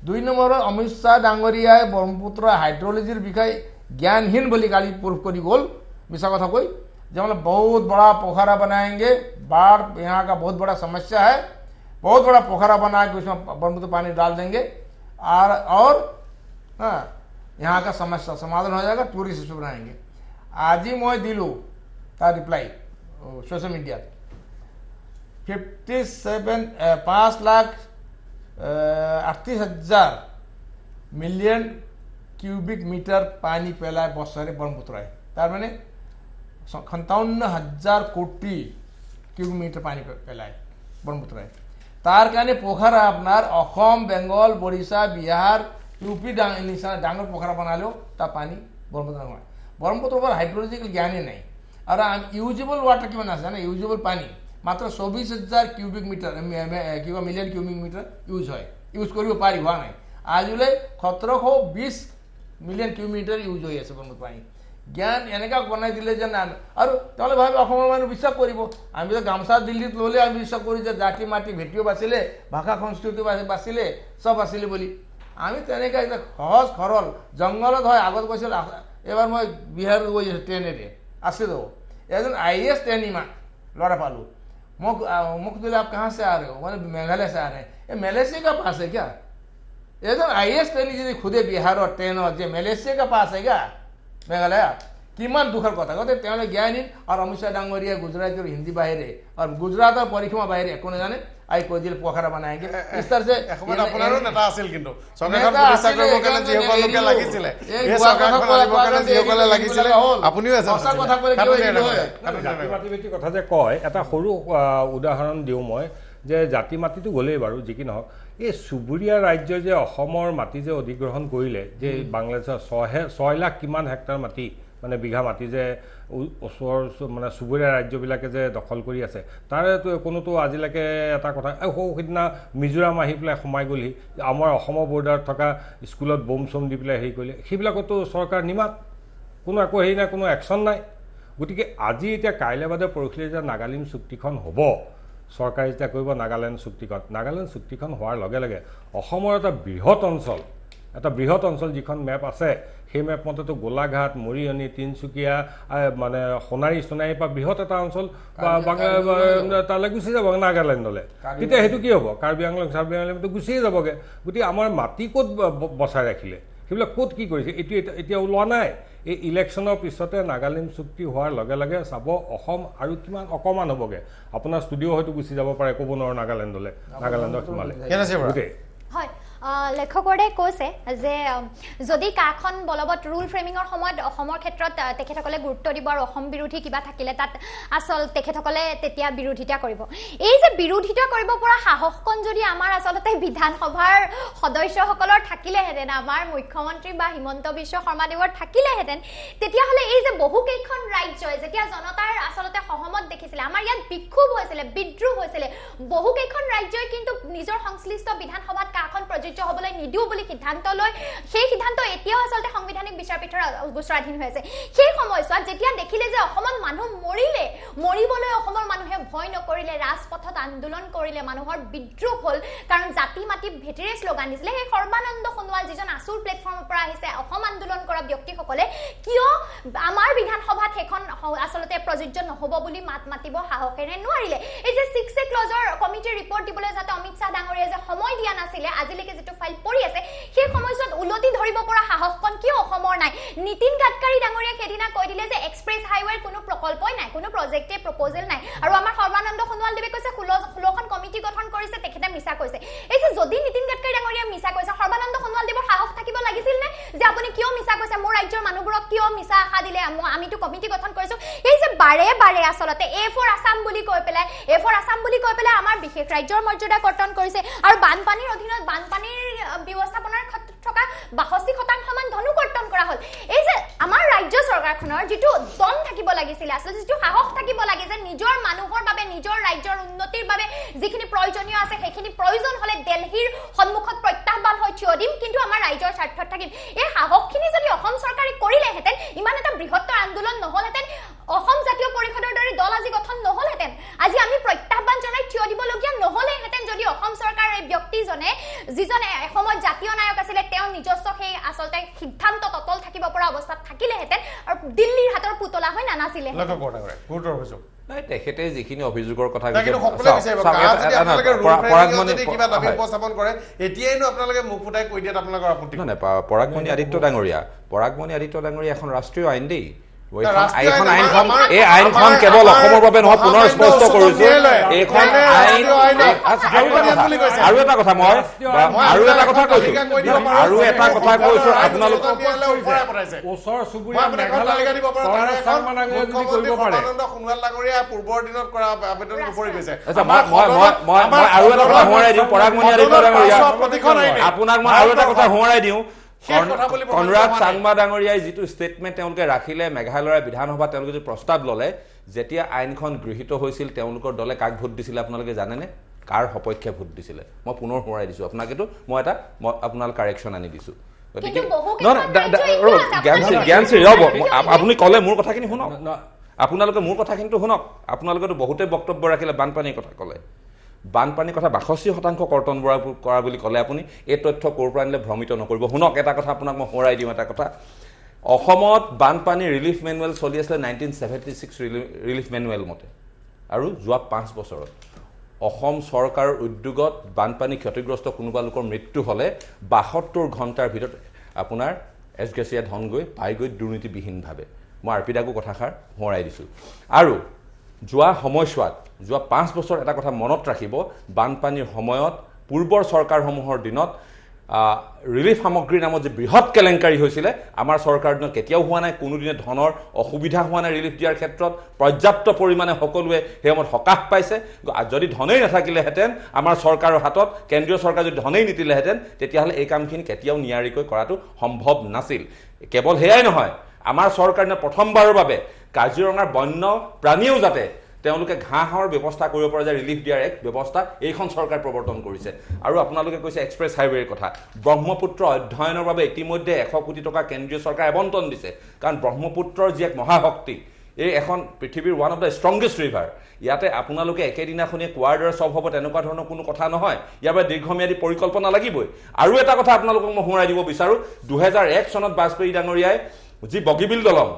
2 নম্বৰত অমিত শ্বাহ ডাঙৰীয়াই ব্ৰহ্মপুত্ৰ হাইড্ৰলজিৰ বিষয়ে ज्ञानहीन बोली गाली प्रूफ करी गोल मिसा कथा कोई जब मतलब बहुत बड़ा पोखरा बनाएंगे बाढ़ यहाँ का बहुत बड़ा समस्या है बहुत बड़ा पोखरा बना के उसमें ब्रह्मपुत्र पानी डाल देंगे और हाँ यहाँ का समस्या समाधान हो जाएगा टूरिस्ट इसमें बनाएंगे आज ही मैं दिलू का reply social media 5,38,000 million cubic metre পানি পেলায় বছরে ব্রহ্মপুত্রায় তার মানে 57,000 কোটি কিউবিক মিটার পানি পেলায় ব্রহ্মপুত্রায় তার কারণে পোখরা আপনার অসম বেঙ্গল ওড়িশা বিহার ইউপি ডাঙর পোখরা বানালেও তা পানি ব্রহ্মপুত্র হয় ব্রহ্মপুত্র উপর হাইড্রোলজিক্যাল জ্ঞানই নাই আর ইউজেবল ওয়াটার কিমান আছে না ইউজেবল পানি মাত্র 24,000 কিউবিক মিটার কিবা মিলিয়ন কিউবিক মিটার ইউজ কৰিব পাৰি হোৱা নাই আজিলৈ 1720 মিলিয়ন কিলোমিটাৰ ইউজ হৈ আছে ব্ৰহ্মপুত্ৰ পানী জ্ঞান এনেকুৱা বনাই দিলে যে না আৰু তেওঁলোকে ভাবে অসমৰ মানুহ বিশ্বাস কৰিব আমি তো গামছা দিল্লীত ল'লে আমি বিশ্বাস কৰোঁ যে জাতি মাটি ভেটিও বাচিলে ভাষা সংস্কৃতি বাচিলে চব আছিলে বুলি আমি তেনেকৈ এটা সহজ সৰল জংঘলত হয় আগত কৈছিল এবাৰ মই বিহাৰ গৈ আছোঁ ট্ৰেইনেৰে আছিলোঁ এজন IAS ট্ৰেইনিমান ল'ৰা পালোঁ মোক দিলে आप कहाँ से आ रहे हो मैंने मेघालय से आ रहे हैं ये मलेशिया का पास है क्या एकदम IAS ट्रेन जी खुदे बिहार और ट्रेन और मलेशिया का पास है क्या मेघालय किमान दुखर कथा कहते ज्ञानहीन और अमित शाह डांगरिया गुजराती और हिंदी बाहरे और गुजरात और परीक्षा बाहरे को जाने आई कोई दिल पोखरा बनाएंगे इस तरह से আপোনাৰো নেতা আছিল কিন্তু চৰকাৰখন প্ৰতিষ্ঠা কৰিবৰ কাৰণে যিসকলকে লাগিছিলে এই চৰকাৰখন আনিবৰ কাৰণে যিসকলে লাগিছিলে আপুনিও এজন জাতি মাটি ভিত্তিক কথা যে কয় এটা সৰু উদাহৰণ দিওঁ মই যে জাতি মাটিটো গ'লেই বাৰু যি কি নহওক এই চুবুৰীয়া ৰাজ্য যে অসমৰ মাটি যে অধিগ্ৰহণ কৰিলে যে বাংলাদেশৰ 6 লাখ কিমান হেক্টৰ মাটি মানে বিঘা মাটি যে ওচৰৰ মানে চুবুৰীয়া ৰাজ্যবিলাকে যে দখল কৰি আছে তাৰেতো কোনোতো আজিলৈকে এটা কথা সিদিনা মিজোৰাম আহি পেলাই সোমাই গ'লহি আমাৰ অসমৰ বৰ্ডাৰত থকা স্কুলত বোম চোম দি পেলাই হেৰি কৰিলে সেইবিলাকতো চৰকাৰ নিমাত কোনো একো হেৰি নাই কোনো একশ্যন নাই গতিকে আজি এতিয়া কাইলৈ বাদে পৰহিলৈ যে নাগালেণ্ড চুক্তিখন হ'ব চৰকাৰে যেতিয়া কৰিব নাগালেণ্ড চুক্তিখন হোৱাৰ লগে লগে অসমৰ এটা বৃহৎ অঞ্চল যিখন মেপ আছে সেই মেপ মতেতো গোলাঘাট মৰিয়নি তিনচুকীয়া মানে সোণাৰীৰ পৰা বৃহৎ এটা অঞ্চল তালৈ গুচি যাব নাগালেণ্ডলৈ তেতিয়া সেইটো কি হ'ব কাৰ্বি আংলংটো গুচিয়ে যাবগৈ গতিকে আমাৰ মাটি ক'ত বচাই ৰাখিলে সেইবিলাক ক'ত কি কৰিছে এতিয়া ওলোৱা নাই এই ইলেকশ্যনৰ পিছতে নাগালেণ্ড চুক্তি হোৱাৰ লগে লগে চাব অসম আৰু কিমান অকণমান হ'বগৈ আপোনাৰ ষ্টুডিঅ' হয়তো গুচি যাব পাৰে ক'ব নোৱাৰো নাগালেণ্ডৰ সীমালে গোটেই হয় লেখকৰে কৈছে যে যদি কাখন বলবৎ ৰুল ফ্ৰেমিঙৰ সময়ত অসমৰ ক্ষেত্ৰত তেখেতসকলে গুৰুত্ব দিব আৰু অসম বিৰোধী কিবা থাকিলে তাত আচল তেখেতসকলে তেতিয়া বিৰোধিতা কৰিব এই যে বিৰোধিতা কৰিব পৰা সাহসকণ যদি আমাৰ আচলতে বিধানসভাৰ সদস্যসকলৰ থাকিলেহেঁতেন আমাৰ মুখ্যমন্ত্ৰী বা হিমন্ত বিশ্ব শৰ্মাদেৱৰ থাকিলেহেঁতেন তেতিয়াহ'লে এই যে বহুকেইখন ৰাজ্যই যেতিয়া জনতাৰ আচলতে সহমত দেখিছিলে আমাৰ ইয়াত বিক্ষোভ হৈছিলে বিদ্ৰোহ হৈছিলে বহুকেইখন ৰাজ্যই কিন্তু নিজৰ সংশ্লিষ্ট বিধানসভাত কাখন প্ৰযোজ্য অনুষ্ঠিত হ'বলৈ নিদিও বুলি সিদ্ধান্ত লৈ সেই সিদ্ধান্ত এতিয়াও আচলতে সাংবিধানিক বিচাৰপীঠৰ গোচৰাধীন হৈ আছে সেই সময়ছোৱাত যেতিয়া দেখিলে যে অসমত মানুহ মৰিবলৈ অসমৰ মানুহে ভয় নকৰিলে ৰাজপথত আন্দোলন কৰিলে মানুহৰ বিদ্ৰোহ হ'ল কাৰণ জাতি মাটি ভেটিৰে শ্লোগান দিছিলে সেই সৰ্বানন্দ সোণোৱাল যিজন আছুৰ প্লেটফৰ্মৰ পৰা আহিছে অসম আন্দোলন কৰা ব্যক্তিসকলে কিয় আমাৰ বিধানসভাত সেইখন আচলতে প্ৰযোজ্য নহ'ব বুলি মাত মাতিব সাহসেৰে নোৱাৰিলে এই যে 6A ক্লজৰ কমিটিৰ ৰিপৰ্ট দিবলৈ যাতে অমিত শাহ ডাঙৰীয়াই যে সময় দিয়া নাছিলে আজিলৈকে যেটো ফাইল পৰি আছে সেই সময়ছোৱাত উলটি ধৰিব পৰা সাহসকন কিয় অসমৰ নাই নীতিন গাডকাৰী ডাঙৰীয়াই সেইদিনা কৈ দিলে যে এক্সপ্ৰেছ হাইৱেৰ কোনো প্ৰকল্পই নাই কোনো প্ৰজেক্টে প্ৰপ'জেল নাই আৰু আমাৰ সৰ্বানন্দ সোণোৱাল দেৱে কৈছে 16খন কমিটি গঠন কৰিছে তেখেতে মিছা কৈছে এই যে যদি নীতিন গাডকাৰী ডাঙৰীয়াই মিছা কৈছে সৰ্বানন্দ সোণোৱাল দেৱৰ সাহস থাকিব লাগিছিল নে যে আপুনি কিয় মিছা কৈছে মোৰ ৰাজ্যৰ মানুহবোৰক কিয় মিছা আশা দিলে আমিতো কমিটি গঠন কৰিছো এই যে বাৰে আচলতে A4 আসাম বুলি কৈ পেলাই আমাৰ বিশেষ ৰাজ্যৰ মৰ্যাদা কৰ্তন কৰিছে আৰু বানপানীৰ অধীনত বানপানীৰ ব্যৱস্থাপনাৰ ক্ষেত্ৰত থকা 62% মান ধনু কৰ্তন কৰা হ'ল এই যে আমাৰ ৰাজ্য চৰকাৰখনৰ যিটো দম থাকিব লাগিছিল আচলতে যিটো সাহস থাকিব লাগে যে নিজৰ মানুহৰ বাবে নিজৰ ৰাজ্যৰ উন্নতিৰ বাবে যিখিনি প্ৰয়োজনীয় আছে সেইখিনি প্ৰয়োজন হ'লে দিল্লীৰ সন্মুখত প্ৰত্যাহ্বান হৈ থিয় দিম কিন্তু আমাৰ ৰাজ্যৰ স্বাৰ্থত থাকিম এই সাহসখিনি যদি অসম চৰকাৰে কৰিলেহেঁতেন ইমান এটা বৃহত্তৰ আন্দোলন নহ'লহেঁতেন অসম জাতীয় পৰিষদৰ দৰে দল আজি গঠন নহ'লহেঁতেন আজি আমি প্ৰত্যাহ্বান জনাই থিয় দিবলগীয়া নহ'লেহেঁতেন যদি অসম চৰকাৰৰ এই ব্যক্তিজনে যিজনে এসময়ত জাতীয় নায়ক আছিলে তেওঁ নিজস্ব সেই আচলতে সিদ্ধান্ত ততল থাকিব পৰা অৱস্থাত থাকিলেহেঁতেন আৰু দিল্লীৰ হাতৰ পুতলা হৈ নানাছিলে নাই তেখেতে যিখিনি অভিযোগৰ কথা পৰাগমণি আদিত্য ডাঙৰীয়া এখন ৰাষ্ট্ৰীয় আইন দেই এই আইনখন কেৱল অসমৰ বাবে নহয় পুনৰ স্পষ্ট কৰিছো এইখন আইন আৰু এটা কথা কৈছো আপোনালোক ওচৰ চুবুৰীয়া সোণোৱাল ডাঙৰীয়া পূৰ্বৰ দিনত কৰা আবেদন নপৰি গৈছে মই আৰু এটা কথা সোঁৱৰাই দিওঁ পৰাগমণি আদিত্য ডাঙৰীয়া আপোনাক মই আৰু এটা কথা সোঁৱৰাই দিওঁ কনৰাড চাংমা ডাঙৰীয়াই যিটো ষ্টেটমেণ্ট তেওঁলোকে ৰাখিলে মেঘালয়ৰ বিধানসভা তেওঁলোকে যি প্ৰস্তাৱ ল'লে যেতিয়া আইনখন গৃহীত হৈছিল তেওঁলোকৰ দলে কাক ভোট দিছিলে আপোনালোকে জানেনে কাৰ সপক্ষে ভোট দিছিলে মই পুনৰ সোঁৱৰাই দিছোঁ আপোনাকেতো মই আপোনালোক কাৰেকশ্যন আনি দিছোঁ গতিকে জ্ঞানশ্ৰী ৰ'ব আপুনি ক'লে মোৰ কথাখিনি শুনক আপোনালোকে মোৰ কথাখিনিতো শুনক আপোনালোকেতো বহুতেই বক্তব্য ৰাখিলে বানপানীৰ কথা ক'লে বানপানীৰ কথা 62% কৰ্তন কৰা বুলি ক'লে আপুনি এই তথ্য ক'ৰ পৰা আনিলে ভ্ৰমিত নকৰিব শুনক এটা কথা আপোনাক মই সোঁৱৰাই দিওঁ এটা কথা অসমত বানপানী ৰিলিফ মেনুৱেল চলি আছিলে 1976 ৰিলিফ মেনুৱেল মতে আৰু যোৱা 5 বছৰত অসম চৰকাৰৰ উদ্যোগত বানপানী ক্ষতিগ্ৰস্ত কোনোবা লোকৰ মৃত্যু হ'লে 72 ঘণ্টাৰ ভিতৰত আপোনাৰ এছগ্ৰেচিয়া ধন পাই গৈ দুৰ্নীতিবিহীনভাৱে মই আৰ পি দাকো কথাষাৰ সোঁৱৰাই দিছোঁ আৰু যোৱা সময়ছোৱাত যোৱা 5 বছৰ এটা কথা মনত ৰাখিব বানপানীৰ সময়ত পূৰ্বৰ চৰকাৰসমূহৰ দিনত ৰিলিফ সামগ্ৰীৰ নামত যে বৃহৎ কেলেংকাৰী হৈছিলে আমাৰ চৰকাৰ দিনত কেতিয়াও হোৱা নাই কোনোদিনে ধনৰ অসুবিধা হোৱা নাই ৰিলিফ দিয়াৰ ক্ষেত্ৰত পৰ্যাপ্ত পৰিমাণে সকলোৱে সেই সময়ত সকাহ পাইছে যদি ধনেই নাথাকিলেহেঁতেন আমাৰ চৰকাৰৰ হাতত কেন্দ্ৰীয় চৰকাৰ যদি ধনেই নিদিলেহেঁতেন তেতিয়াহ'লে এই কামখিনি কেতিয়াও নিয়াৰিকৈ কৰাটো সম্ভৱ নাছিল কেৱল সেয়াই নহয় আমাৰ চৰকাৰে প্ৰথমবাৰৰ বাবে কাজিৰঙাৰ বন্য প্ৰাণীও যাতে তেওঁলোকে ঘাঁহৰ ব্যৱস্থা কৰিব পৰা যায় ৰিলিফ দিয়াৰ এক ব্যৱস্থা এইখন চৰকাৰ প্ৰৱৰ্তন কৰিছে আৰু আপোনালোকে কৈছে এক্সপ্ৰেছ হাইৱেৰ কথা ব্ৰহ্মপুত্ৰ অধ্যয়নৰ বাবে ইতিমধ্যে 100 কোটি টকা কেন্দ্ৰীয় চৰকাৰে আবণ্টন দিছে কাৰণ ব্ৰহ্মপুত্ৰৰ যি এক মহাশক্তি এই এখন পৃথিৱীৰ one of the strongest river ইয়াতে আপোনালোকে একেদিনাখনিয়ে কোৱাৰ দৰে চব হ'ব তেনেকুৱা ধৰণৰ কোনো কথা নহয় ইয়াৰ বাবে দীৰ্ঘম্যাদী পৰিকল্পনা লাগিবই আৰু এটা কথা আপোনালোকক মই সোঁৱৰাই দিব বিচাৰোঁ 2001 চনত বাজপেয়ী ডাঙৰীয়াই যি বগীবিল দলং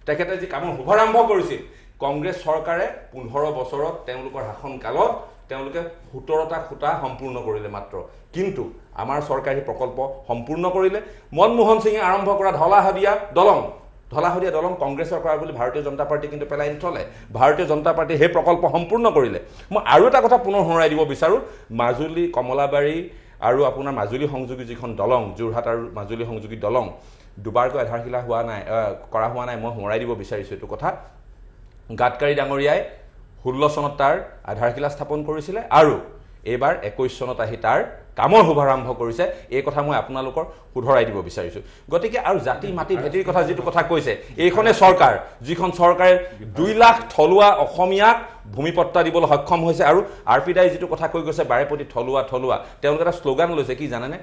তেখেতে যি কামৰ শুভাৰম্ভ কৰিছিল কংগ্ৰেছ চৰকাৰে 15 বছৰত তেওঁলোকৰ শাসনকালত তেওঁলোকে 17টা খুঁটা সম্পূৰ্ণ কৰিলে মাত্ৰ কিন্তু আমাৰ চৰকাৰী প্ৰকল্প সম্পূৰ্ণ কৰিলে মনমোহন সিঙে আৰম্ভ কৰা ধলাশদিয়া দলং কংগ্ৰেছৰ কৰা বুলি ভাৰতীয় জনতা পাৰ্টি কিন্তু পেলাই নথলে ভাৰতীয় জনতা পাৰ্টি সেই প্ৰকল্প সম্পূৰ্ণ কৰিলে মই আৰু এটা কথা পুনৰ সোঁৱৰাই দিব বিচাৰোঁ মাজুলী কমলাবাৰী আৰু আপোনাৰ মাজুলী সংযোগী যিখন দলং যোৰহাট আৰু মাজুলী সংযোগী দলং দুবাৰকৈ আধাৰশিলা কৰা হোৱা নাই মই সোঁৱৰাই দিব বিচাৰিছোঁ এইটো কথা গাডকাৰী ডাঙৰীয়াই 16 চনত তাৰ আধাৰশিলা স্থাপন কৰিছিলে আৰু এইবাৰ 21 চনত আহি তাৰ কামৰ শুভাৰম্ভ কৰিছে এই কথা মই আপোনালোকৰ শুধৰাই দিব বিচাৰিছোঁ গতিকে আৰু জাতি মাটি ভেটিৰ কথা যিটো কথা কৈছে এইখনে চৰকাৰ যিখন চৰকাৰে 2 লাখ থলুৱা অসমীয়াক ভূমিপট্টা দিবলৈ সক্ষম হৈছে আৰু আৰ পি দাই যিটো কথা কৈ গৈছে বাৰেপতি থলুৱা তেওঁলোকে এটা শ্লোগান লৈছে কি জানেনে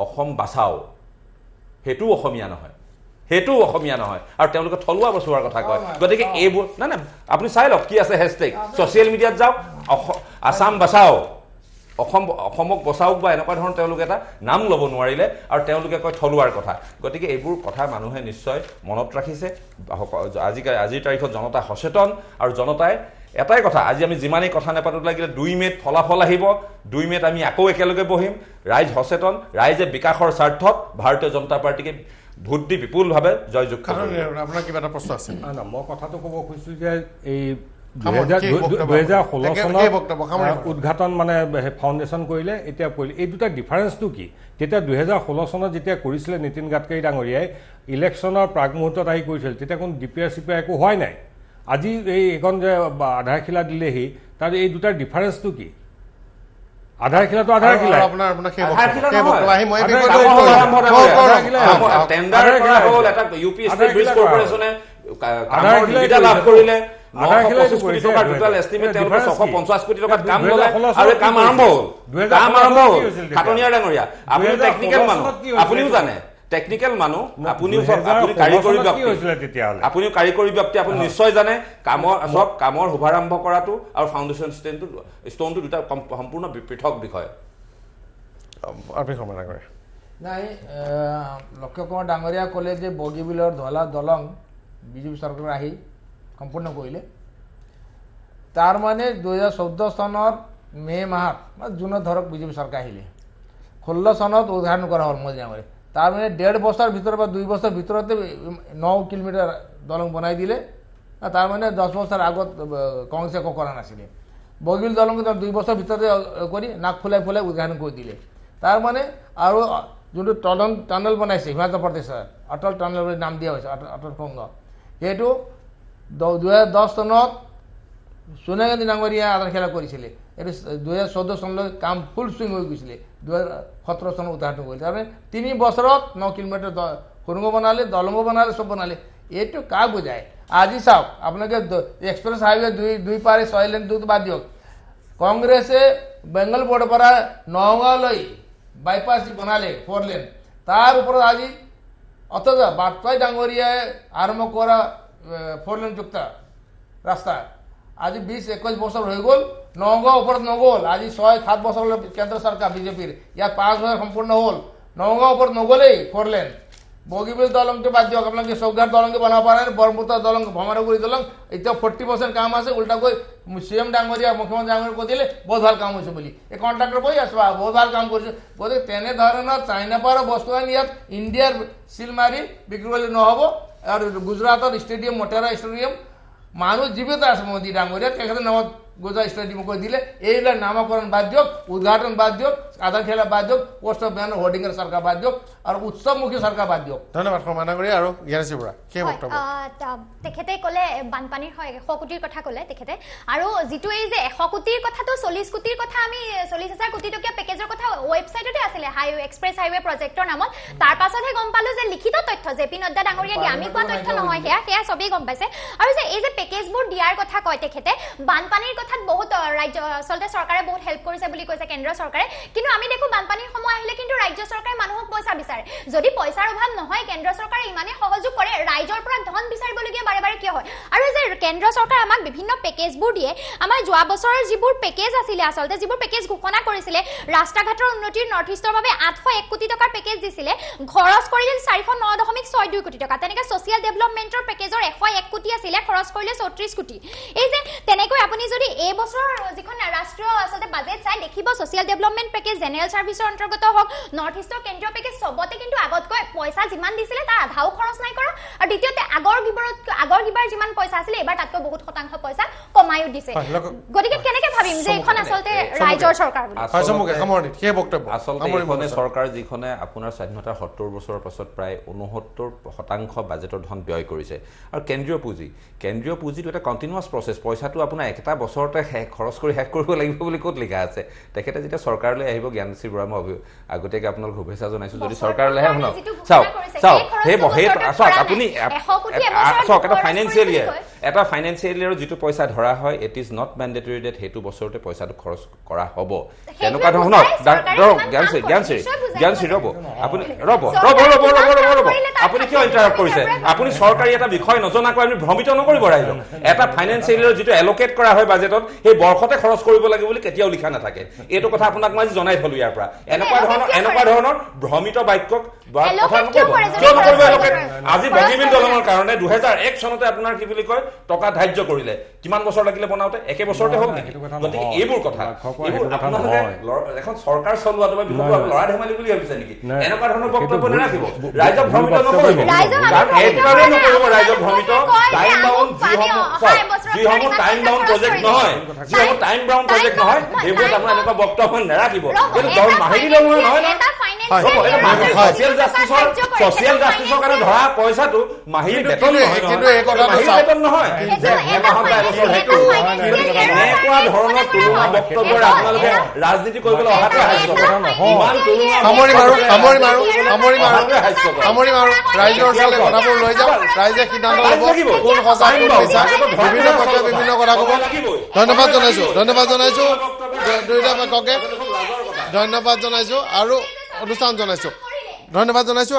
অসম বাচাও হেতু অসমীয়া নহয় আৰু তেওঁলোকে থলুৱা বচোৱাৰ কথা কয় গতিকে এইবোৰ না আপুনি চাই লওক কি আছে হেশটেগ ছ'চিয়েল মিডিয়াত যাওক আসাম বাচাও অসমক বচাওক বা এনেকুৱা ধৰণৰ তেওঁলোকে এটা নাম ল'ব নোৱাৰিলে আৰু তেওঁলোকে কয় থলুৱাৰ কথা গতিকে এইবোৰ কথা মানুহে নিশ্চয় মনত ৰাখিছে আজিৰ তাৰিখত জনতা সচেতন আৰু জনতাই এটাই কথা আজি আমি যিমানেই কথা নেপাতোঁ লাগিলে 2 মে'ত ফলাফল আহিব 2 মে'ত আমি আকৌ একেলগে বহিম ৰাইজ সচেতন ৰাইজে বিকাশৰ স্বাৰ্থত ভাৰতীয় জনতা পাৰ্টিকে ভোট দি বিপুলভাৱে জয়যুক্ত আপোনাৰ কিবা এটা প্ৰশ্ন আছে মই কথাটো ক'ব খুজিছোঁ যে এই 2016 চনত উদ্ঘাটন মানে ফাউণ্ডেশ্যন কৰিলে এতিয়া কৰিলে এই দুটা ডিফাৰেঞ্চটো কি তেতিয়া 2016 চনত যেতিয়া কৰিছিলে নীতিন গাডকাৰী ডাঙৰীয়াই ইলেকশ্যনৰ প্ৰাক মুহূৰ্তত আহি কৰিছিল তেতিয়া কোনো ডিপিআৰ চিপিআৰ একো হোৱাই নাই আজি এইখন যে আধাৰশিলা দিলেহি তাৰ এই দুটাৰ ডিফাৰেঞ্চটো কি আধাৰশিলাটো আধাৰশিলা আপোনাৰ টেণ্ডাৰ কৰা হ'ল এটা ইউপি ষ্টেট ব্ৰিজ কৰ্পোৰেচনে সুবিধা লাভ কৰিলে 925 কোটি টকা টোটাল এষ্টিমেট তেওঁলোকে 650 কোটি টকাত কাম ল'লে আৰু কাম আৰম্ভ হ'ল খাটনিয়াৰ ডাঙৰীয়া আপুনি টেকনিকেল মানুহ আপুনিও জানে টেকনিকেল মানুহ আপুনিও আপুনি কাৰিকৰী ব্যক্তি আপুনি নিশ্চয় জানে কামৰ শুভাৰম্ভ কৰাটো আৰু ফাউণ্ডেশ্যন ষ্ট'নটো দুটা সম্পূৰ্ণ পৃথক বিষয় নাই লক্ষ্য কুমাৰ ডাঙৰীয়া ক'লে যে বগীবিলৰ ধলা দলং বিজেপি চৰকাৰ আহি সম্পূৰ্ণ কৰিলে তাৰ মানে 2014 চনৰ মে' মাহত জুনত ধৰক বিজেপি চৰকাৰ আহিলে 16 চনত উদ্ঘাটন কৰা হ'ল মজিয়ামাৰী তাৰ মানে 1.5 বছৰ ভিতৰত বা 2 বছৰ ভিতৰতে 9 কিলোমিটাৰ দলং বনাই দিলে তাৰ মানে 10 বছৰ আগত কংগ্ৰেছে একো কৰা নাছিলে বগীবিল দলংটো 2 বছৰ ভিতৰতে কৰি নাক ফুলাই ফুলাই উদ্ঘাটন কৰি দিলে তাৰ মানে আৰু যোনটো টানেল বনাইছে হিমাচল প্ৰদেশৰ অটল টানেল বুলি নাম দিয়া হৈছে অটল সংঘ সেইটো 2010 চনত সোনিয়া গান্ধী ডাঙৰীয়া আধাৰশিলা কৰিছিলে এইটো 2014 চনলৈ কাম ফুল চুইং হৈ গৈছিলে 2017 চনত উদ্ঘাটন কৰিলে তাৰমানে 3 বছৰত 9 কিলোমিটাৰ সুৰংগ বনালে দলংগ বনালে চব বনালে এইটো কাক বুজায় আজি চাওক আপোনালোকে এক্সপ্ৰেছ হাইৱে দুই পাৰে 6 লেন বাদ দিয়ক কংগ্ৰেছে বেংগল বৰ্ডৰ পৰা নগাঁৱলৈ বাইপাছ বনালে 4 লেন তাৰ ওপৰত আজি অথচ বাজপেয়ী ডাঙৰীয়াই আৰম্ভ কৰা 4 লেন যুক্ত ৰাস্তা আজি 20-21 বছৰ হৈ গ'ল নগাঁও ওপৰত নগ'ল আজি 6-7 বছৰলৈ কেন্দ্ৰ চৰকাৰ বিজেপিৰ ইয়াত 5 বছৰ সম্পূৰ্ণ হ'ল নগাঁও ওপৰত নগ'লেই 4 লেন বগীবিল দলংটো বাদ দিয়ক আপোনালোকে চৌঘাট দলংটো বনাব পাৰে ব্ৰহ্মপুত্ৰ দলং ভমাৰগুৰি দলং এতিয়া 40% কাম আছে উল্টাকৈ CM ডাঙৰীয়া মুখ্যমন্ত্ৰী ডাঙৰীয়া কৈ দিলে বহুত ভাল কাম হৈছে বুলি এই কণ্ট্ৰাক্টৰ বহি আছো বহুত ভাল কাম কৰিছে গতিকে তেনেধৰণৰ চাইনাৰ পৰা বস্তু আনি ইয়াত ইণ্ডিয়াৰ চিল মাৰি বিক্ৰী কৰিলে নহ'ব আৰু গুজৰাটৰ ষ্টেডিয়াম মটেৰা ষ্টেডিয়াম মানুহ জীৱিত আছে মোদী ডাঙৰীয়া তেখেতে নামত গুজৰাট ষ্টেডিয়াম কৈ দিলে এইবিলাক নামকৰণ বাদ দিয়ক উদ্ঘাটন বাদ দিয়ক আধাৰশিলা বাদ দিয়ক পোষ্ট অফ বেনাৰ হোৰ্ডিঙৰ চৰকাৰ বাদ দিয়ক আৰু উৎসৱমুখী চৰকাৰ বাদ দিয়ক ধন্যবাদ শৰ্মা ডাঙৰীয়া আৰু জ্ঞানেশী বৰা কি বক্তব্য তেখেতে ক'লে বানপানীৰ 100 কোটিৰ কথা ক'লে তেখেতে আৰু যিটো এই যে 100 কোটিৰ কথাটো 40 কোটিৰ কথা আমি 40,000 কোটি টকীয়া পেকেজৰ কথা ৱেবছাইটতে আছিলে এক্সপ্ৰেছ হাইৱে প্ৰজেক্টৰ নামত তাৰ পাছতহে গম পালো যে লিখিত তথ্য জেপি নড্ডা ডাঙৰীয়া দিয়া আমি কোৱা তথ্য নহয় সেয়া সবেই গম পাইছে আৰু যে এই যে পেকেজবোৰ দিয়াৰ কথা কয় তেখেতে বানপানীৰ কথাত বহুত ৰাজ্য আচলতে চৰকাৰে বহুত হেল্প কৰিছে বুলি কৈছে কেন্দ্ৰ চৰকাৰে কিন্তু আমি দেখো বানপানীৰ সময় আহিলে কিন্তু ৰাজ্য চৰকাৰে মানুহক পইচা বিচাৰে যদি পইচাৰ অভাৱ নহয় কেন্দ্ৰ চৰকাৰে ইমানে সহযোগ কৰে ৰাইজৰ পৰা ধন বিচাৰিবলগীয়া বাৰে বাৰে কিয় হয় আৰু যে কেন্দ্ৰ চৰকাৰে আমাক বিভিন্ন পেকেজবোৰ দিয়ে আমাৰ যোৱা বছৰৰ যিবোৰ পেকেজ আছিলে আচলতে যিবোৰ পেকেজ ঘোষণা কৰিছিলে ৰাস্তা ঘাটৰ উন্নতিৰ নৰ্থ ইষ্টৰ বাবে 801 কোটি টকাৰ পেকেজ দিছিলে খৰচ কৰিলে 409.62 কোটি টকা তেনেকৈ ছ'চিয়েল ডেভেলপমেণ্টৰ পেকেজৰ 101 কোটি আছিলে খৰচ কৰিলে 34 কোটি এই যে তেনেকৈ আপুনি যদি এই বছৰৰ যিখন ৰাষ্ট্ৰীয় আচলতে বাজেট চাই দেখিব ছ'চিয়েল ডেভেলপমেণ্ট পেকেজ জেনেৰেল ছাৰ্ভিচৰ অন্তৰ্গত হওক নৰ্থ ইষ্টৰ কেন্দ্ৰীয় পেকেজ চবতে কিন্তু আগতকৈ পইচা যিমান দিছিলে তাৰ আধাও খৰচ নাই কৰা আৰু দ্বিতীয়তে আগৰ কিবাৰ যিমান পইচা আছিলে এবাৰ তাতকৈ বহুত শতাংশ পইচা কমায়ো দিছে গতিকে কেনেকৈ ভাবিম যে এইখন আচলতে ৰাইজৰ চৰকাৰ আচলতে চৰকাৰ যিখনে আপোনাৰ স্বাধীনতাৰ 70 বছৰৰ পাছত প্ৰায় 69% বাজেটৰ ধন ব্যয় কৰিছে আৰু কেন্দ্ৰীয় পুঁজিটো এটা কণ্টিনিউৱাছ প্ৰচেছ পইচাটো আপোনাৰ এটা বছৰতে খৰচ কৰি শেষ কৰিব লাগিব বুলি ক'ত লিখা আছে তেখেতে যেতিয়া চৰকাৰলৈ আহিব জ্ঞানেশী বৰা মই আগতীয়াকৈ আপোনালোক শুভেচ্ছা জনাইছোঁ যদি চৰকাৰলৈ আহে শুনক চাওক আপুনি চাওক এটা ফাইনেন্সিয়েল ইয়েৰৰ যিটো পইচা ধৰা হয় it is not mandatory that সেইটো বছৰতে পইচাটো খৰচ কৰা হ'ব তেনেকুৱা ধৰণৰ শুনক জ্ঞানশ্ৰী জ্ঞানশ্ৰী ৰ'ব আপুনি ৰ'ব আপুনি কিয় ইণ্টাৰাপ্ট কৰিছে আপুনি চৰকাৰী এটা বিষয় নজনাকৈ আপুনি ভ্ৰমিত নকৰিব ৰাইজক এটা ফাইনেন্সিয়েলৰ যিটো এল'কেট কৰা হয় বাজেটত সেই বৰ্ষতে খৰচ কৰিব লাগে বুলি কেতিয়াও লিখা নাথাকে এইটো কথা আপোনাক মই জনাই থলো ইয়াৰ পৰা এনেকুৱা ধৰণৰ ভ্ৰমিত বাক্যক কথা নক'ব কিয় নকৰিব এল'কেট আজি বগীবিল দলঙৰ কাৰণে 2001 চনতে আপোনাৰ কি বুলি কয় টকা ধাৰ্য কৰিলে কিমান বছৰ লাগিলে বনাওঁতে একে বছৰতে হ'ল নেকি গতিকে এইবোৰ কথা এইবোৰ আপোনালোকে এখন চৰকাৰ চলোৱাটো বা বিহু লৰা ধেমালি বুলি ভাবিছে নেকি এনেকুৱা ধৰণৰ বক্তব্য নাৰাখিব ৰাইজক ভ্ৰমিত নকৰিব একেবাৰে নকৰিব ৰাইজক ভ্ৰমিত টাইম বাউণ্ড যিসমূহ টাইম বাউণ্ড প্ৰজেক্ট নহয় যিসমূহ টাইম বাউণ্ড প্ৰজেক্ট নহয় সেইবোৰত আপোনাৰ এনেকুৱা বক্তব্য নাৰাখিব কিন্তু মাহিলী দলঙৰ নহয় ন ছচিয়েল জাষ্টিছৰ কাৰণে ধৰা পইচাটো মাহিলী বেতন নহয় এনেকুৱা ধৰণৰ তুলনা বক্তব্যৰে আপোনালোকে ৰাজনীতি কৰিবলৈ অহাতে সামৰি মাৰো ৰাইজৰ ওচৰলৈ কথাবোৰ লৈ যাওঁ ৰাইজে সিদ্ধান্ত ল'ব কোন সঁচা কোন মিছা বিভিন্ন পক্ষই বিভিন্ন কথা ক'ব ধন্যবাদ জনাইছো দুয়োটা পক্ষকে ধন্যবাদ জনাইছো আৰু অনুষ্ঠান জনাইছো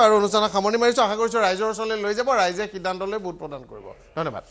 আৰু অনুষ্ঠানত সামৰণি মাৰিছো আশা কৰিছো ৰাইজৰ ওচৰলৈ লৈ যাব ৰাইজে সিদ্ধান্ত লৈ ভোট প্ৰদান কৰিব ধন্যবাদ